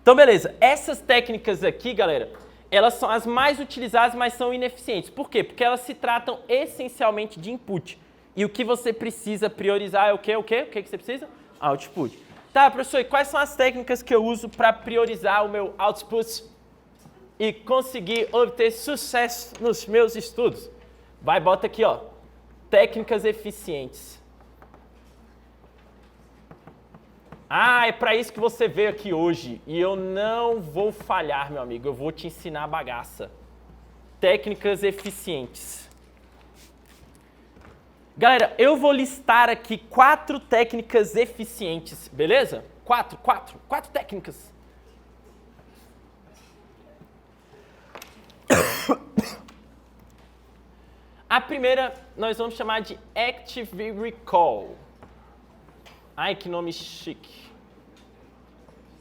A: Então, beleza. Essas técnicas aqui, galera, elas são as mais utilizadas, mas são ineficientes. Por quê? Porque elas se tratam essencialmente de input. E o que você precisa priorizar é o quê? O que você precisa? Output. Tá, professor, e quais são as técnicas que eu uso para priorizar o meu output e conseguir obter sucesso nos meus estudos? Vai, bota aqui, ó. Técnicas eficientes. Ah, é para isso que você veio aqui hoje. E eu não vou falhar, meu amigo. Eu vou te ensinar a bagaça. Técnicas eficientes. Galera, eu vou listar aqui 4 técnicas eficientes, beleza? 4 técnicas. A primeira nós vamos chamar de Active Recall. Ai, que nome chique.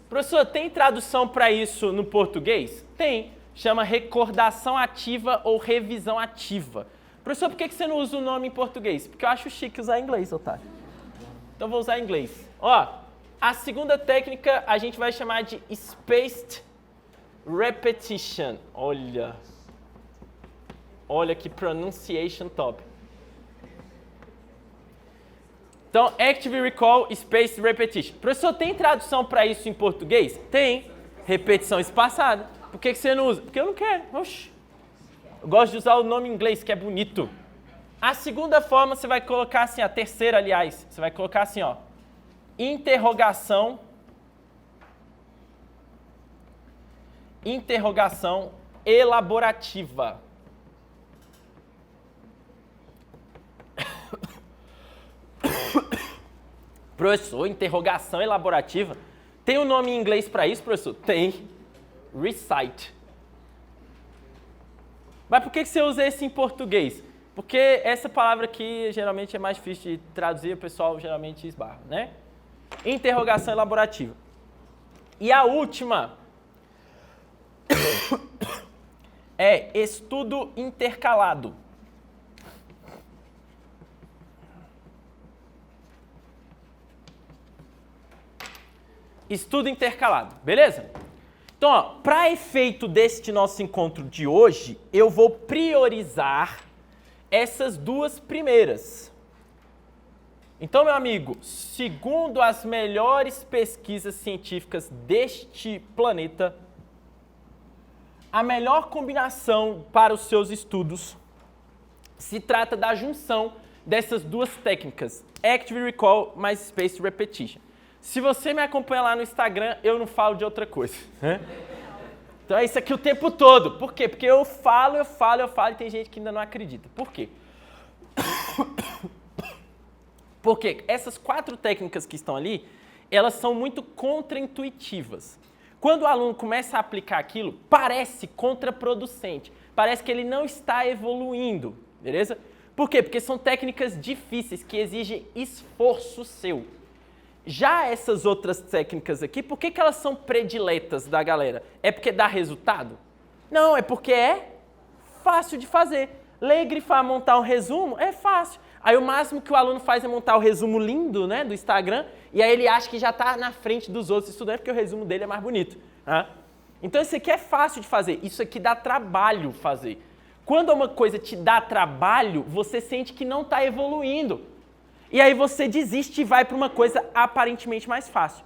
A: Professor, tem tradução para isso no português? Tem. Chama recordação ativa ou revisão ativa. Professor, por que você não usa o nome em português? Porque eu acho chique usar em inglês, otário. Então vou usar em inglês. Ó, a segunda técnica a gente vai chamar de Spaced Repetition. Olha que pronunciation top. Então, Active Recall, Spaced Repetition. Professor, tem tradução para isso em português? Tem. Repetição espaçada. Por que você não usa? Porque eu não quero. Oxi. Eu gosto de usar o nome em inglês, que é bonito. A segunda forma, você vai colocar assim, a terceira, aliás, você vai colocar assim, ó. Interrogação elaborativa. Professor, interrogação elaborativa. Tem um nome em inglês para isso, professor? Tem. Recite. Mas por que você usa esse em português? Porque essa palavra aqui geralmente é mais difícil de traduzir, o pessoal geralmente esbarra, né? Interrogação elaborativa. E a última é estudo intercalado. Estudo intercalado, beleza? Então, para efeito deste nosso encontro de hoje, eu vou priorizar essas duas primeiras. Então, meu amigo, segundo as melhores pesquisas científicas deste planeta, a melhor combinação para os seus estudos se trata da junção dessas duas técnicas, Active Recall mais Spaced Repetition. Se você me acompanha lá no Instagram, eu não falo de outra coisa. Né? Então é isso aqui o tempo todo. Por quê? Porque eu falo e tem gente que ainda não acredita. Por quê? Porque essas 4 técnicas que estão ali, elas são muito contraintuitivas. Quando o aluno começa a aplicar aquilo, parece contraproducente. Parece que ele não está evoluindo, beleza? Por quê? Porque são técnicas difíceis que exigem esforço seu. Já essas outras técnicas aqui, por que elas são prediletas da galera? É porque dá resultado? Não, é porque é fácil de fazer. Ler, grifar, montar um resumo é fácil. Aí o máximo que o aluno faz é montar o resumo lindo, né, do Instagram, e aí ele acha que já está na frente dos outros estudantes porque o resumo dele é mais bonito. Né? Então isso aqui é fácil de fazer, isso aqui dá trabalho fazer. Quando uma coisa te dá trabalho, você sente que não está evoluindo. E aí você desiste e vai para uma coisa aparentemente mais fácil.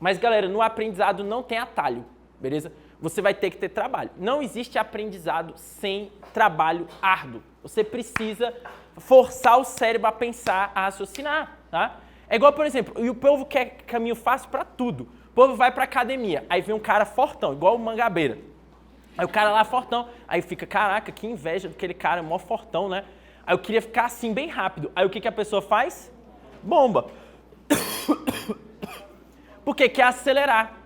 A: Mas, galera, no aprendizado não tem atalho, beleza? Você vai ter que ter trabalho. Não existe aprendizado sem trabalho árduo. Você precisa forçar o cérebro a pensar, a raciocinar, tá? É igual, por exemplo, e o povo quer caminho fácil para tudo. O povo vai para academia, aí vem um cara fortão, igual o Mangabeira. Aí o cara lá fortão, aí fica, caraca, que inveja daquele cara, mó fortão, né? Aí eu queria ficar assim bem rápido. Aí o que a pessoa faz? Bomba. Por quê? Quer acelerar.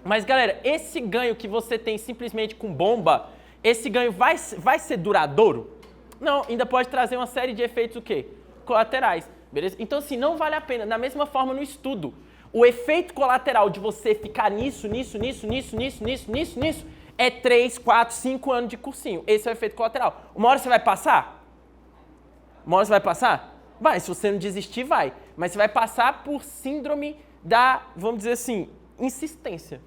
A: Mas, galera, esse ganho que você tem simplesmente com bomba, esse ganho vai ser duradouro? Não, ainda pode trazer uma série de efeitos o quê? Colaterais, beleza? Então, assim, não vale a pena. Da mesma forma no estudo. O efeito colateral de você ficar nisso, é 3, 4, 5 anos de cursinho. Esse é o efeito colateral. Uma hora você vai passar? Uma hora você vai passar? Vai, se você não desistir, vai. Mas você vai passar por síndrome da, vamos dizer assim, insistência.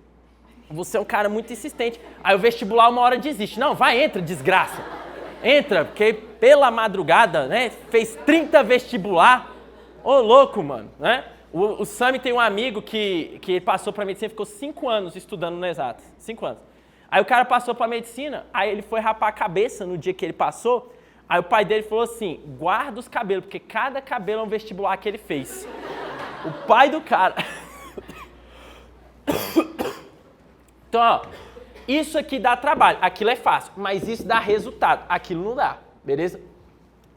A: Você é um cara muito insistente. Aí o vestibular uma hora desiste. Não, vai, entra, desgraça. Entra, porque pela madrugada, né, fez 30 vestibular. Ô, louco, mano, né? O Sami tem um amigo que passou para medicina e ficou 5 anos estudando no Exatas. 5 anos. Aí o cara passou para medicina, aí ele foi rapar a cabeça no dia que ele passou. Aí o pai dele falou assim, guarda os cabelos, porque cada cabelo é um vestibular que ele fez. O pai do cara. Então, ó, isso aqui dá trabalho, aquilo é fácil, mas isso dá resultado, aquilo não dá, beleza?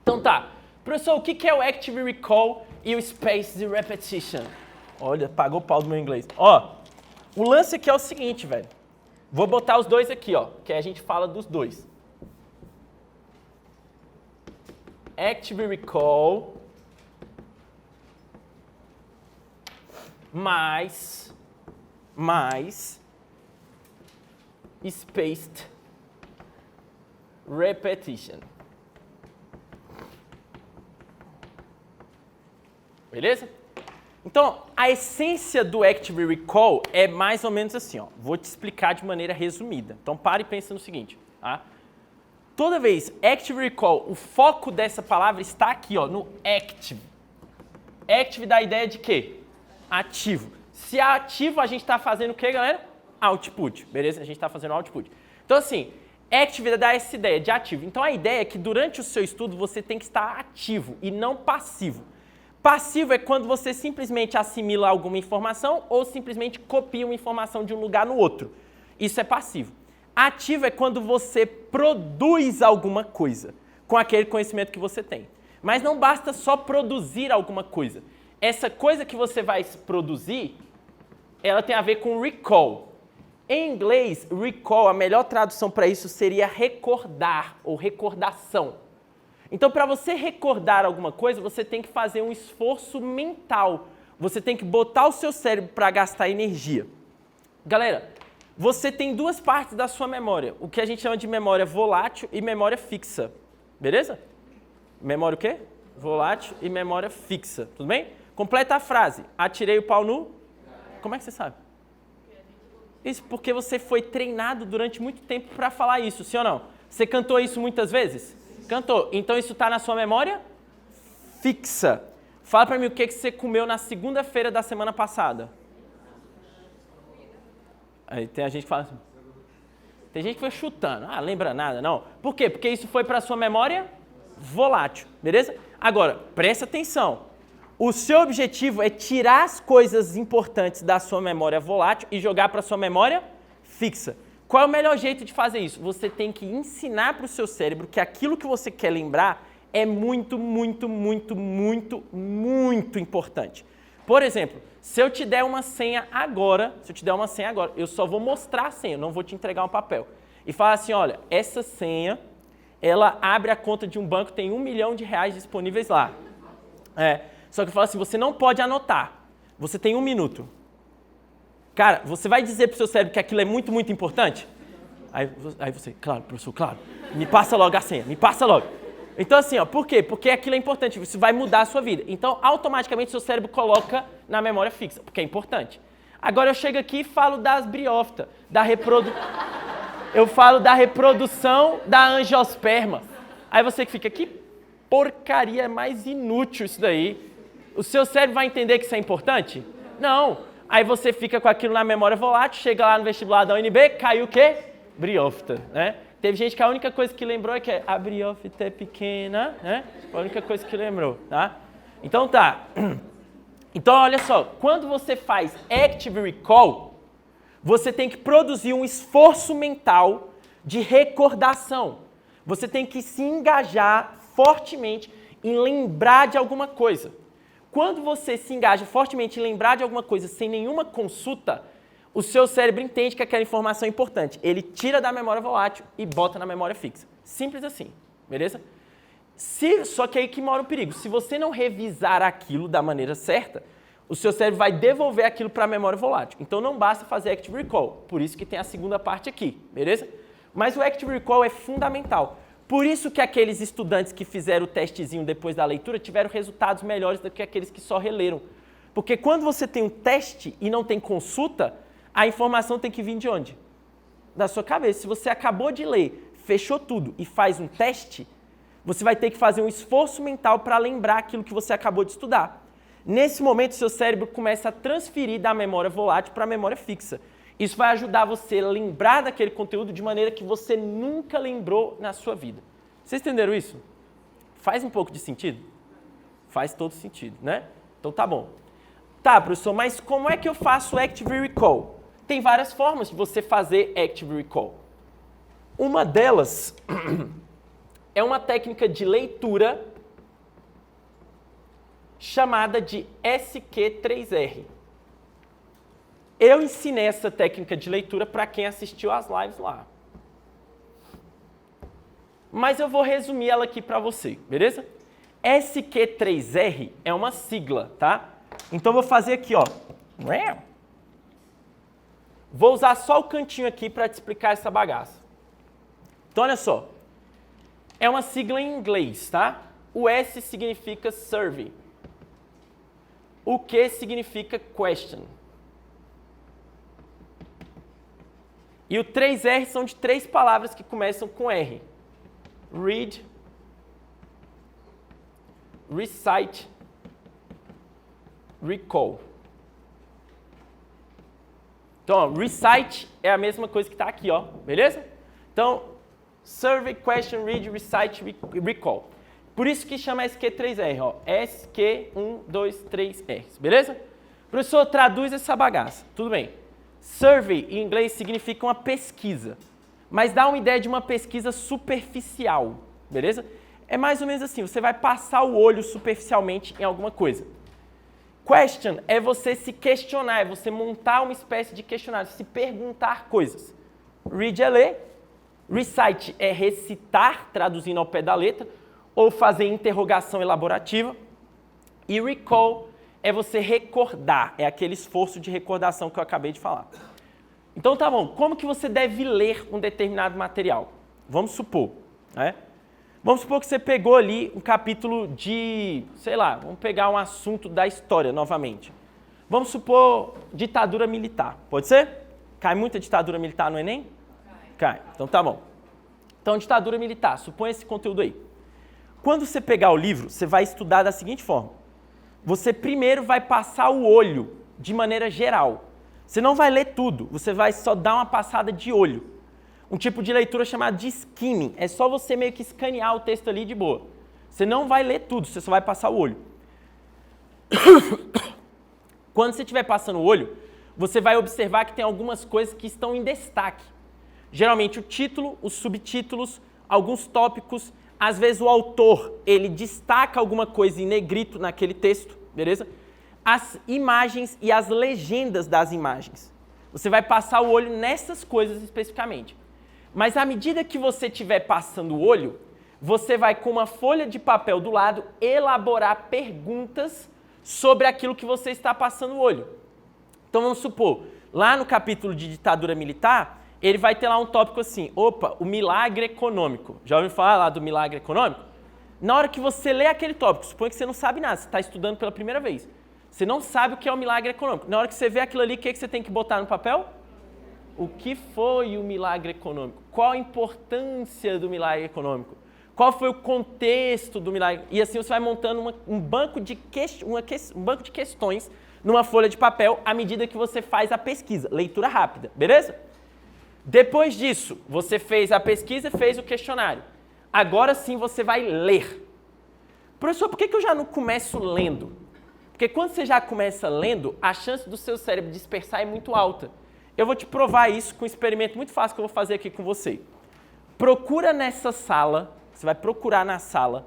A: Então tá, professor, o que é o Active Recall e o Spaced Repetition? Olha, pagou o pau do meu inglês. Ó, o lance aqui é o seguinte, velho. Vou botar os dois aqui, ó, que a gente fala dos dois. Active Recall mais Spaced Repetition. Beleza? Então, a essência do Active Recall é mais ou menos assim, ó. Vou te explicar de maneira resumida. Então, pare e pense no seguinte, tá? Toda vez, Active Recall, o foco dessa palavra está aqui, ó, no Active. Active dá a ideia de quê? Ativo. Se é ativo, a gente está fazendo o quê, galera? Output, beleza? A gente está fazendo output. Então, assim, Active dá essa ideia de ativo. Então, a ideia é que durante o seu estudo você tem que estar ativo e não passivo. Passivo é quando você simplesmente assimila alguma informação ou simplesmente copia uma informação de um lugar no outro. Isso é passivo. Ativo é quando você produz alguma coisa com aquele conhecimento que você tem. Mas não basta só produzir alguma coisa. Essa coisa que você vai produzir, ela tem a ver com recall. Em inglês, recall, a melhor tradução para isso seria recordar ou recordação. Então, para você recordar alguma coisa, você tem que fazer um esforço mental. Você tem que botar o seu cérebro para gastar energia. Galera, você tem duas partes da sua memória, o que a gente chama de memória volátil e memória fixa, beleza? Memória o quê? Volátil e memória fixa, tudo bem? Completa a frase, atirei o pau no... Como é que você sabe? Isso porque você foi treinado durante muito tempo para falar isso, sim ou não? Você cantou isso muitas vezes? Cantou. Então isso está na sua memória fixa. Fala para mim o que você comeu na segunda-feira da semana passada. Aí tem a gente que fala assim. Tem gente que foi chutando. Ah, lembra nada, não. Por quê? Porque isso foi para a sua memória volátil, beleza? Agora, presta atenção. O seu objetivo é tirar as coisas importantes da sua memória volátil e jogar para a sua memória fixa. Qual é o melhor jeito de fazer isso? Você tem que ensinar para o seu cérebro que aquilo que você quer lembrar é muito, muito, muito, muito, muito importante. Por exemplo, se eu te der uma senha agora, eu só vou mostrar a senha, eu não vou te entregar um papel. E falar assim, olha, essa senha, ela abre a conta de um banco, tem R$1 milhão disponíveis lá. Só que eu falo assim, você não pode anotar, você tem 1 minuto. Cara, você vai dizer para o seu cérebro que aquilo é muito, muito importante? Aí você, claro, professor, claro, me passa logo a senha, me passa logo. Então assim, ó, por quê? Porque aquilo é importante, isso vai mudar a sua vida. Então, automaticamente, seu cérebro coloca na memória fixa, porque é importante. Agora eu chego aqui e falo das briófitas, eu falo da reprodução da angiosperma. Aí você fica, que porcaria mais inútil isso daí. O seu cérebro vai entender que isso é importante? Não. Aí você fica com aquilo na memória volátil, chega lá no vestibular da UNB, caiu o quê? Briófita, né? Teve gente que a única coisa que lembrou é que a briófita é pequena, né? Foi a única coisa que lembrou, tá? Então tá. Então olha só, quando você faz Active Recall, você tem que produzir um esforço mental de recordação. Você tem que se engajar fortemente em lembrar de alguma coisa. Quando você se engaja fortemente em lembrar de alguma coisa sem nenhuma consulta, o seu cérebro entende que aquela informação é importante. Ele tira da memória volátil e bota na memória fixa. Simples assim, beleza? Só que aí que mora o perigo. Se você não revisar aquilo da maneira certa, o seu cérebro vai devolver aquilo para a memória volátil. Então não basta fazer Active Recall. Por isso que tem a segunda parte aqui, beleza? Mas o Active Recall é fundamental. Por isso que aqueles estudantes que fizeram o testezinho depois da leitura tiveram resultados melhores do que aqueles que só releram. Porque quando você tem um teste e não tem consulta, a informação tem que vir de onde? Da sua cabeça. Se você acabou de ler, fechou tudo e faz um teste, você vai ter que fazer um esforço mental para lembrar aquilo que você acabou de estudar. Nesse momento, seu cérebro começa a transferir da memória volátil para a memória fixa. Isso vai ajudar você a lembrar daquele conteúdo de maneira que você nunca lembrou na sua vida. Vocês entenderam isso? Faz um pouco de sentido? Faz todo sentido, né? Então tá bom. Tá, professor, mas como é que eu faço Active Recall? Tem várias formas de você fazer Active Recall. Uma delas é uma técnica de leitura chamada de SQ3R. Eu ensinei essa técnica de leitura para quem assistiu às lives lá. Mas eu vou resumir ela aqui para você, beleza? SQ3R é uma sigla, tá? Então eu vou fazer aqui, ó. Vou usar só o cantinho aqui para te explicar essa bagaça. Então olha só. É uma sigla em inglês, tá? O S significa survey. O Q significa question. E o 3R são de 3 palavras que começam com R. Read, recite, recall. Então, ó, recite é a mesma coisa que está aqui, ó, beleza? Então, survey, question, read, recite, recall. Por isso que chama SQ3R, ó. SQ123R, beleza? Professor, traduz essa bagaça. Tudo bem. Survey, em inglês, significa uma pesquisa, mas dá uma ideia de uma pesquisa superficial, beleza? É mais ou menos assim, você vai passar o olho superficialmente em alguma coisa. Question é você se questionar, é você montar uma espécie de questionário, se perguntar coisas. Read é ler, recite é recitar, traduzindo ao pé da letra, ou fazer interrogação elaborativa, e recall é você recordar, é aquele esforço de recordação que eu acabei de falar. Então tá bom, como que você deve ler um determinado material? Vamos supor, né? Vamos supor que você pegou ali um capítulo de, sei lá, vamos pegar um assunto da história novamente. Vamos supor ditadura militar, pode ser? Cai muita ditadura militar no Enem? Cai. Então tá bom. Então ditadura militar, suponha esse conteúdo aí. Quando você pegar o livro, você vai estudar da seguinte forma. Você primeiro vai passar o olho de maneira geral. Você não vai ler tudo, você vai só dar uma passada de olho. Um tipo de leitura chamado de skimming. É só você meio que escanear o texto ali de boa. Você não vai ler tudo, você só vai passar o olho. Quando você estiver passando o olho, você vai observar que tem algumas coisas que estão em destaque. Geralmente o título, os subtítulos, alguns tópicos. Às vezes o autor, ele destaca alguma coisa em negrito naquele texto, beleza? As imagens e as legendas das imagens. Você vai passar o olho nessas coisas especificamente. Mas à medida que você estiver passando o olho, você vai com uma folha de papel do lado elaborar perguntas sobre aquilo que você está passando o olho. Então vamos supor, lá no capítulo de ditadura militar, ele vai ter lá um tópico assim, opa, o milagre econômico. Já ouviu falar lá do milagre econômico? Na hora que você lê aquele tópico, suponha que você não sabe nada, você está estudando pela primeira vez. Você não sabe o que é o milagre econômico. Na hora que você vê aquilo ali, o que você tem que botar no papel? O que foi o milagre econômico? Qual a importância do milagre econômico? Qual foi o contexto do milagre? E assim você vai montando um banco de questões numa folha de papel à medida que você faz a pesquisa. Leitura rápida, beleza? Depois disso, você fez a pesquisa, fez o questionário. Agora sim você vai ler. Professor, por que eu já não começo lendo? Porque quando você já começa lendo, a chance do seu cérebro dispersar é muito alta. Eu vou te provar isso com um experimento muito fácil que eu vou fazer aqui com você. Procura nessa sala, você vai procurar na sala,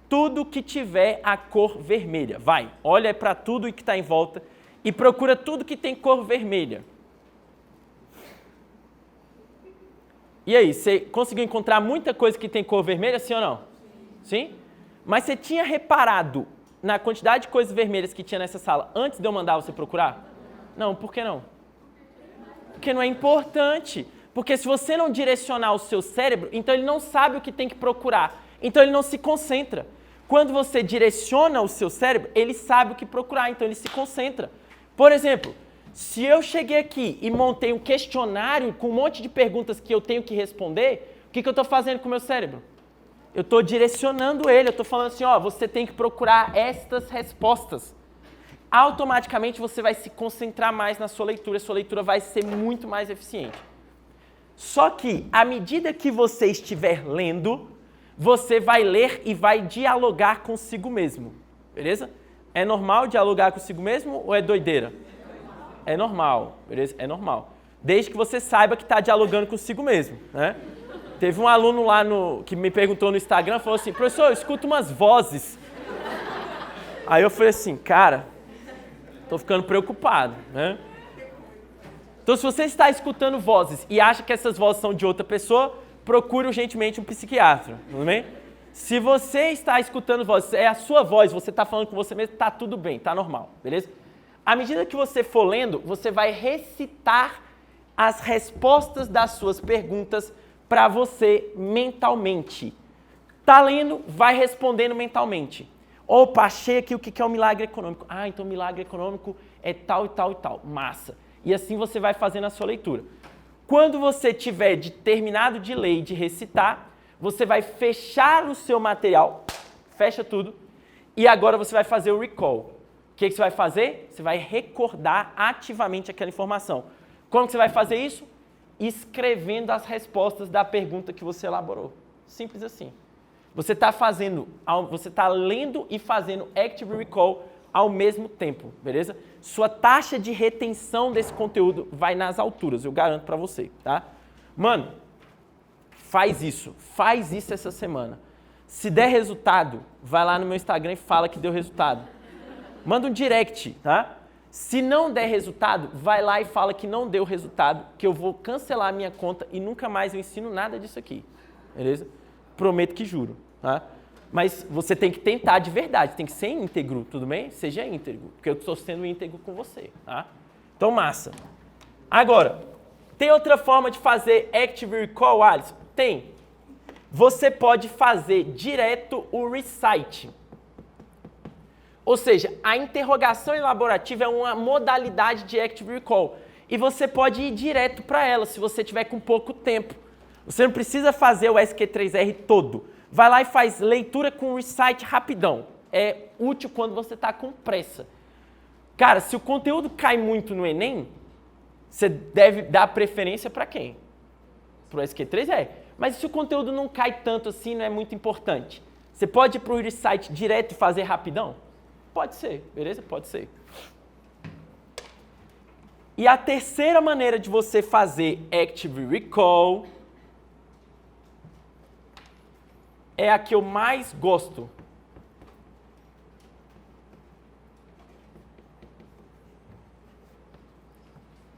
A: tudo que tiver a cor vermelha. Vai, olha para tudo que está em volta e procura tudo que tem cor vermelha. E aí, você conseguiu encontrar muita coisa que tem cor vermelha, sim ou não? Sim? Mas você tinha reparado na quantidade de coisas vermelhas que tinha nessa sala antes de eu mandar você procurar? Não, por que não? Porque não é importante. Porque se você não direcionar o seu cérebro, então ele não sabe o que tem que procurar. Então ele não se concentra. Quando você direciona o seu cérebro, ele sabe o que procurar, então ele se concentra. Por exemplo, se eu cheguei aqui e montei um questionário com um monte de perguntas que eu tenho que responder, o que eu estou fazendo com o meu cérebro? Eu estou direcionando ele, eu estou falando assim, ó, você tem que procurar estas respostas. Automaticamente você vai se concentrar mais na sua leitura vai ser muito mais eficiente. Só que, à medida que você estiver lendo, você vai ler e vai dialogar consigo mesmo, beleza? É normal dialogar consigo mesmo ou é doideira? É normal, beleza? É normal. Desde que você saiba que está dialogando consigo mesmo, né? Teve um aluno lá que me perguntou no Instagram, falou assim, professor, eu escuto umas vozes. Aí eu falei assim, cara, tô ficando preocupado, né? Então, se você está escutando vozes e acha que essas vozes são de outra pessoa, procure urgentemente um psiquiatra, tudo bem? Se você está escutando vozes, é a sua voz, você está falando com você mesmo, tá tudo bem, tá normal, beleza? À medida que você for lendo, você vai recitar as respostas das suas perguntas para você mentalmente. Tá lendo, vai respondendo mentalmente. Opa, achei aqui o que é o milagre econômico. Ah, então o milagre econômico é tal e tal e tal. Massa. E assim você vai fazendo a sua leitura. Quando você tiver terminado de ler e de recitar, você vai fechar o seu material, fecha tudo, e agora você vai fazer o recall. O que você vai fazer? Você vai recordar ativamente aquela informação. Como que você vai fazer isso? Escrevendo as respostas da pergunta que você elaborou. Simples assim. Você está lendo e fazendo Active Recall ao mesmo tempo, beleza? Sua taxa de retenção desse conteúdo vai nas alturas, eu garanto para você, tá? Mano, faz isso essa semana. Se der resultado, vai lá no meu Instagram e fala que deu resultado. Manda um direct, tá? Se não der resultado, vai lá e fala que não deu resultado, que eu vou cancelar a minha conta e nunca mais eu ensino nada disso aqui, beleza? Prometo que juro, tá? Mas você tem que tentar de verdade, tem que ser íntegro, tudo bem? Seja íntegro, porque eu estou sendo íntegro com você, tá? Então, massa. Agora, Tem outra forma de fazer Active Recall, Alisson? Tem. Você pode fazer direto o recite. Ou seja, a interrogação elaborativa é uma modalidade de Active Recall. E você pode ir direto para ela, se você tiver com pouco tempo. Você não precisa fazer o SQ3R todo. Vai lá e faz leitura com recite rapidão. É útil quando você está com pressa. Cara, se o conteúdo cai muito no Enem, você deve dar preferência para quem? Para o SQ3R. Mas se o conteúdo não cai tanto assim, não é muito importante. Você pode ir para o recite direto e fazer rapidão? Pode ser, beleza? Pode ser. E a terceira maneira de você fazer Active Recall é a que eu mais gosto.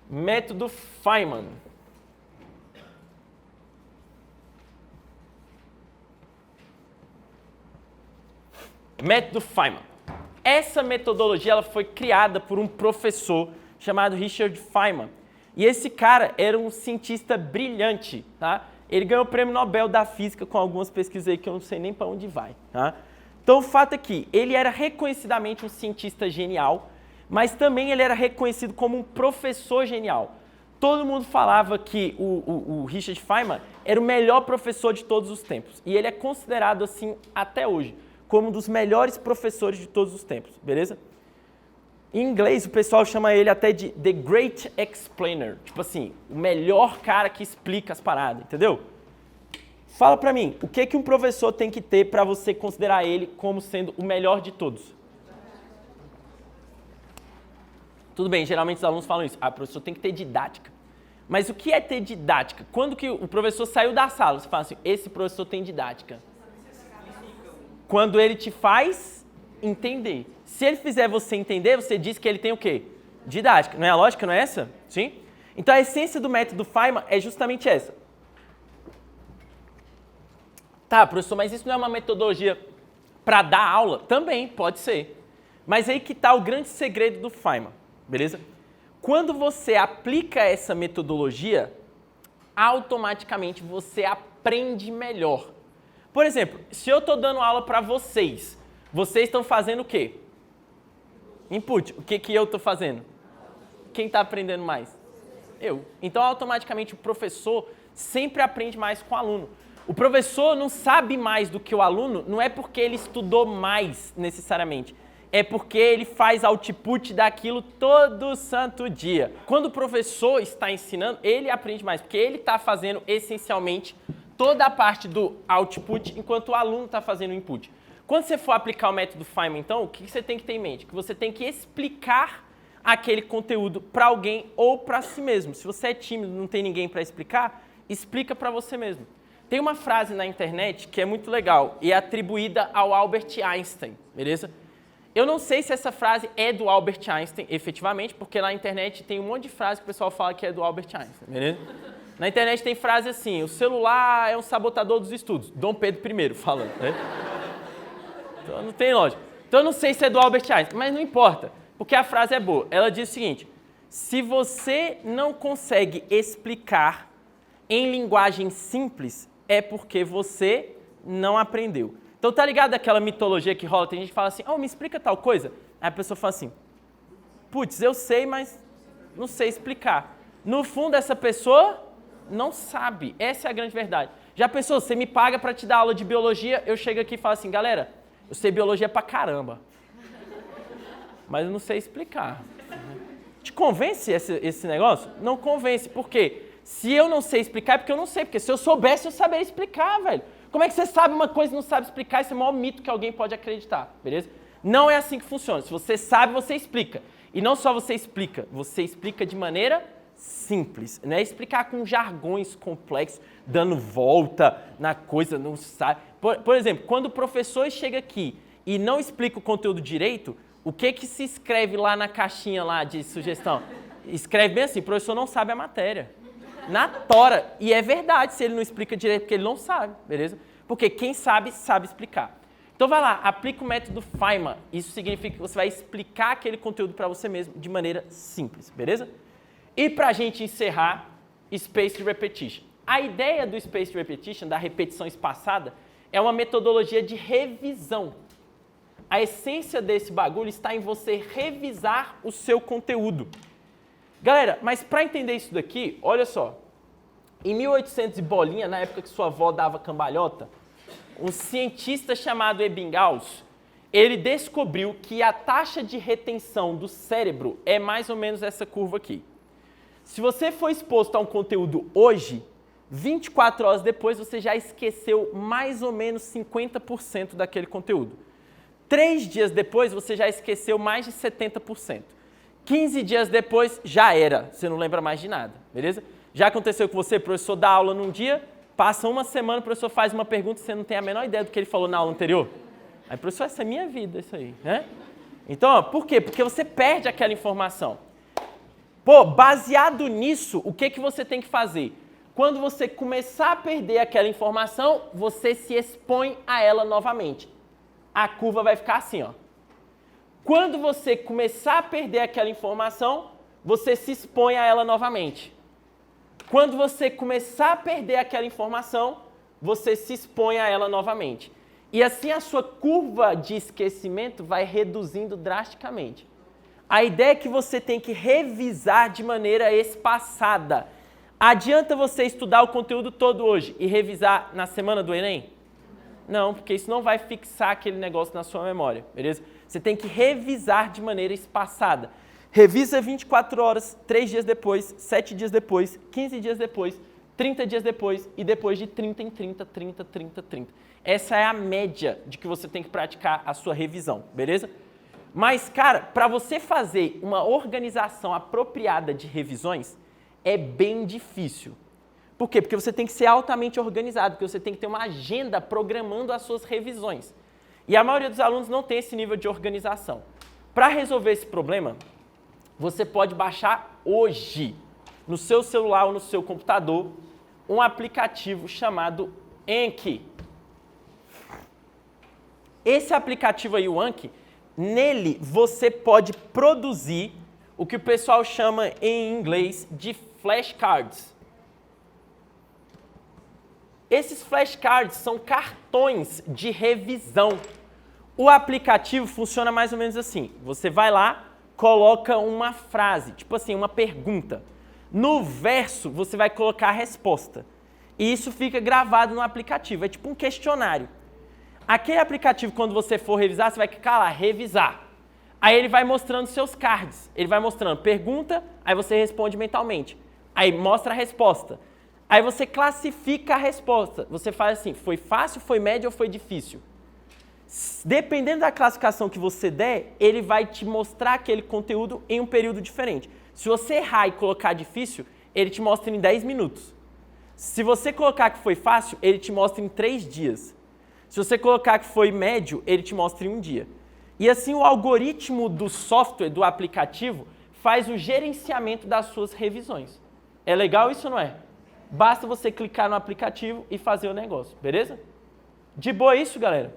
A: Método Feynman. Método Feynman. Essa metodologia ela foi criada por um professor chamado Richard Feynman. E esse cara era um cientista brilhante, tá? Ele ganhou o prêmio Nobel da Física com algumas pesquisas aí que eu não sei nem para onde vai, tá? Então o fato é que ele era reconhecidamente um cientista genial, mas também ele era reconhecido como um professor genial. Todo mundo falava que o Richard Feynman era o melhor professor de todos os tempos. E ele é considerado assim até hoje, como um dos melhores professores de todos os tempos, beleza? Em inglês, o pessoal chama ele até de The Great Explainer. Tipo assim, o melhor cara que explica as paradas, entendeu? Fala pra mim, o que um professor tem que ter para você considerar ele como sendo o melhor de todos? Tudo bem, geralmente os alunos falam isso. Ah, o professor tem que ter didática. Mas o que é ter didática? Quando que o professor saiu da sala, você fala assim, esse professor tem didática. Quando ele te faz entender. Se ele fizer você entender, você diz que ele tem o quê? Didática. Não é a lógica, não é essa? Sim? Então a essência do método Feynman é justamente essa. Tá, professor, mas isso não é uma metodologia para dar aula? Também, pode ser. Mas aí que está o grande segredo do Feynman, beleza? Quando você aplica essa metodologia, automaticamente você aprende melhor. Por exemplo, se eu estou dando aula para vocês, vocês estão fazendo o quê? Input. O que eu estou fazendo? Quem está aprendendo mais? Eu. Então, automaticamente, o professor sempre aprende mais com o aluno. O professor não sabe mais do que o aluno, não é porque ele estudou mais, necessariamente. É porque ele faz output daquilo todo santo dia. Quando o professor está ensinando, ele aprende mais, porque ele está fazendo, essencialmente, toda a parte do output, enquanto o aluno está fazendo o input. Quando você for aplicar o método Feynman, então, o que você tem que ter em mente? Que você tem que explicar aquele conteúdo para alguém ou para si mesmo. Se você é tímido e não tem ninguém para explicar, explica para você mesmo. Tem uma frase na internet que é muito legal e é atribuída ao Albert Einstein, beleza? Eu não sei se essa frase é do Albert Einstein, efetivamente, porque na internet tem um monte de frase que o pessoal fala que é do Albert Einstein, beleza? Na internet tem frase assim, o celular é um sabotador dos estudos. Dom Pedro I falando, né? Então não tem lógica. Então eu não sei se é do Albert Einstein, mas não importa, porque a frase é boa. Ela diz o seguinte, se você não consegue explicar em linguagem simples, é porque você não aprendeu. Então tá ligado aquela mitologia que rola? Tem gente que fala assim, me explica tal coisa. Aí a pessoa fala assim, putz, eu sei, mas não sei explicar. No fundo, essa pessoa não sabe. Essa é a grande verdade. Já pensou, você me paga para te dar aula de biologia, eu chego aqui e falo assim, galera, eu sei biologia pra caramba, mas eu não sei explicar. Te convence esse negócio? Não convence. Por quê? Se eu não sei explicar, é porque eu não sei. Porque se eu soubesse, eu saberia explicar, velho. Como é que você sabe uma coisa e não sabe explicar? Esse é o maior mito que alguém pode acreditar, beleza? Não é assim que funciona. Se você sabe, você explica. E não só você explica de maneira simples. Não é explicar com jargões complexos, dando volta na coisa, não sabe. Por exemplo, quando o professor chega aqui e não explica o conteúdo direito, o que se escreve lá na caixinha lá de sugestão? Escreve bem assim, o professor não sabe a matéria. Na tora. E é verdade se ele não explica direito, porque ele não sabe, beleza? Porque quem sabe, sabe explicar. Então vai lá, aplica o método Feynman. Isso significa que você vai explicar aquele conteúdo para você mesmo de maneira simples, beleza? E para a gente encerrar, Spaced Repetition. A ideia do Spaced Repetition, da repetição espaçada, é uma metodologia de revisão. A essência desse bagulho está em você revisar o seu conteúdo. Galera, mas para entender isso daqui, olha só. Em 1800 e bolinha, na época que sua avó dava cambalhota, um cientista chamado Ebbinghaus, ele descobriu que a taxa de retenção do cérebro é mais ou menos essa curva aqui. Se você for exposto a um conteúdo hoje, 24 horas depois você já esqueceu mais ou menos 50% daquele conteúdo. 3 dias depois você já esqueceu mais de 70%. 15 dias depois já era, você não lembra mais de nada, beleza? Já aconteceu com você, o professor dá aula num dia, passa uma semana, o professor faz uma pergunta e você não tem a menor ideia do que ele falou na aula anterior? Aí, professor, essa é a minha vida, isso aí, né? Então, ó, por quê? Porque você perde aquela informação. Pô, baseado nisso, o que você tem que fazer? Quando você começar a perder aquela informação, você se expõe a ela novamente. A curva vai ficar assim, ó. Quando você começar a perder aquela informação, você se expõe a ela novamente. Quando você começar a perder aquela informação, você se expõe a ela novamente. E assim a sua curva de esquecimento vai reduzindo drasticamente. A ideia é que você tem que revisar de maneira espaçada. Adianta você estudar o conteúdo todo hoje e revisar na semana do Enem? Não, porque isso não vai fixar aquele negócio na sua memória, beleza? Você tem que revisar de maneira espaçada. Revisa 24 horas, 3 dias depois, 7 dias depois, 15 dias depois, 30 dias depois e depois de 30 em 30, 30, 30, 30. Essa é a média de que você tem que praticar a sua revisão, beleza? Mas, cara, para você fazer uma organização apropriada de revisões, é bem difícil. Por quê? Porque você tem que ser altamente organizado, porque você tem que ter uma agenda programando as suas revisões. E a maioria dos alunos não tem esse nível de organização. Para resolver esse problema, você pode baixar hoje, no seu celular ou no seu computador, um aplicativo chamado Anki. Esse aplicativo aí, o Anki, nele você pode produzir o que o pessoal chama em inglês de flashcards. Esses flashcards são cartões de revisão. O aplicativo funciona mais ou menos assim. Você vai lá, coloca uma frase, tipo assim, uma pergunta. No verso, você vai colocar a resposta. E isso fica gravado no aplicativo. É tipo um questionário. Aquele aplicativo, quando você for revisar, você vai clicar lá, revisar. Aí ele vai mostrando seus cards. Ele vai mostrando pergunta, aí você responde mentalmente. Aí mostra a resposta. Aí você classifica a resposta. Você faz assim, foi fácil, foi médio ou foi difícil? Dependendo da classificação que você der, ele vai te mostrar aquele conteúdo em um período diferente. Se você errar e colocar difícil, ele te mostra em 10 minutos. Se você colocar que foi fácil, ele te mostra em 3 dias. Se você colocar que foi médio, ele te mostra em 1 dia. E assim o algoritmo do software, do aplicativo, faz o gerenciamento das suas revisões. É legal isso ou não é? Basta você clicar no aplicativo e fazer o negócio, beleza? De boa isso, galera?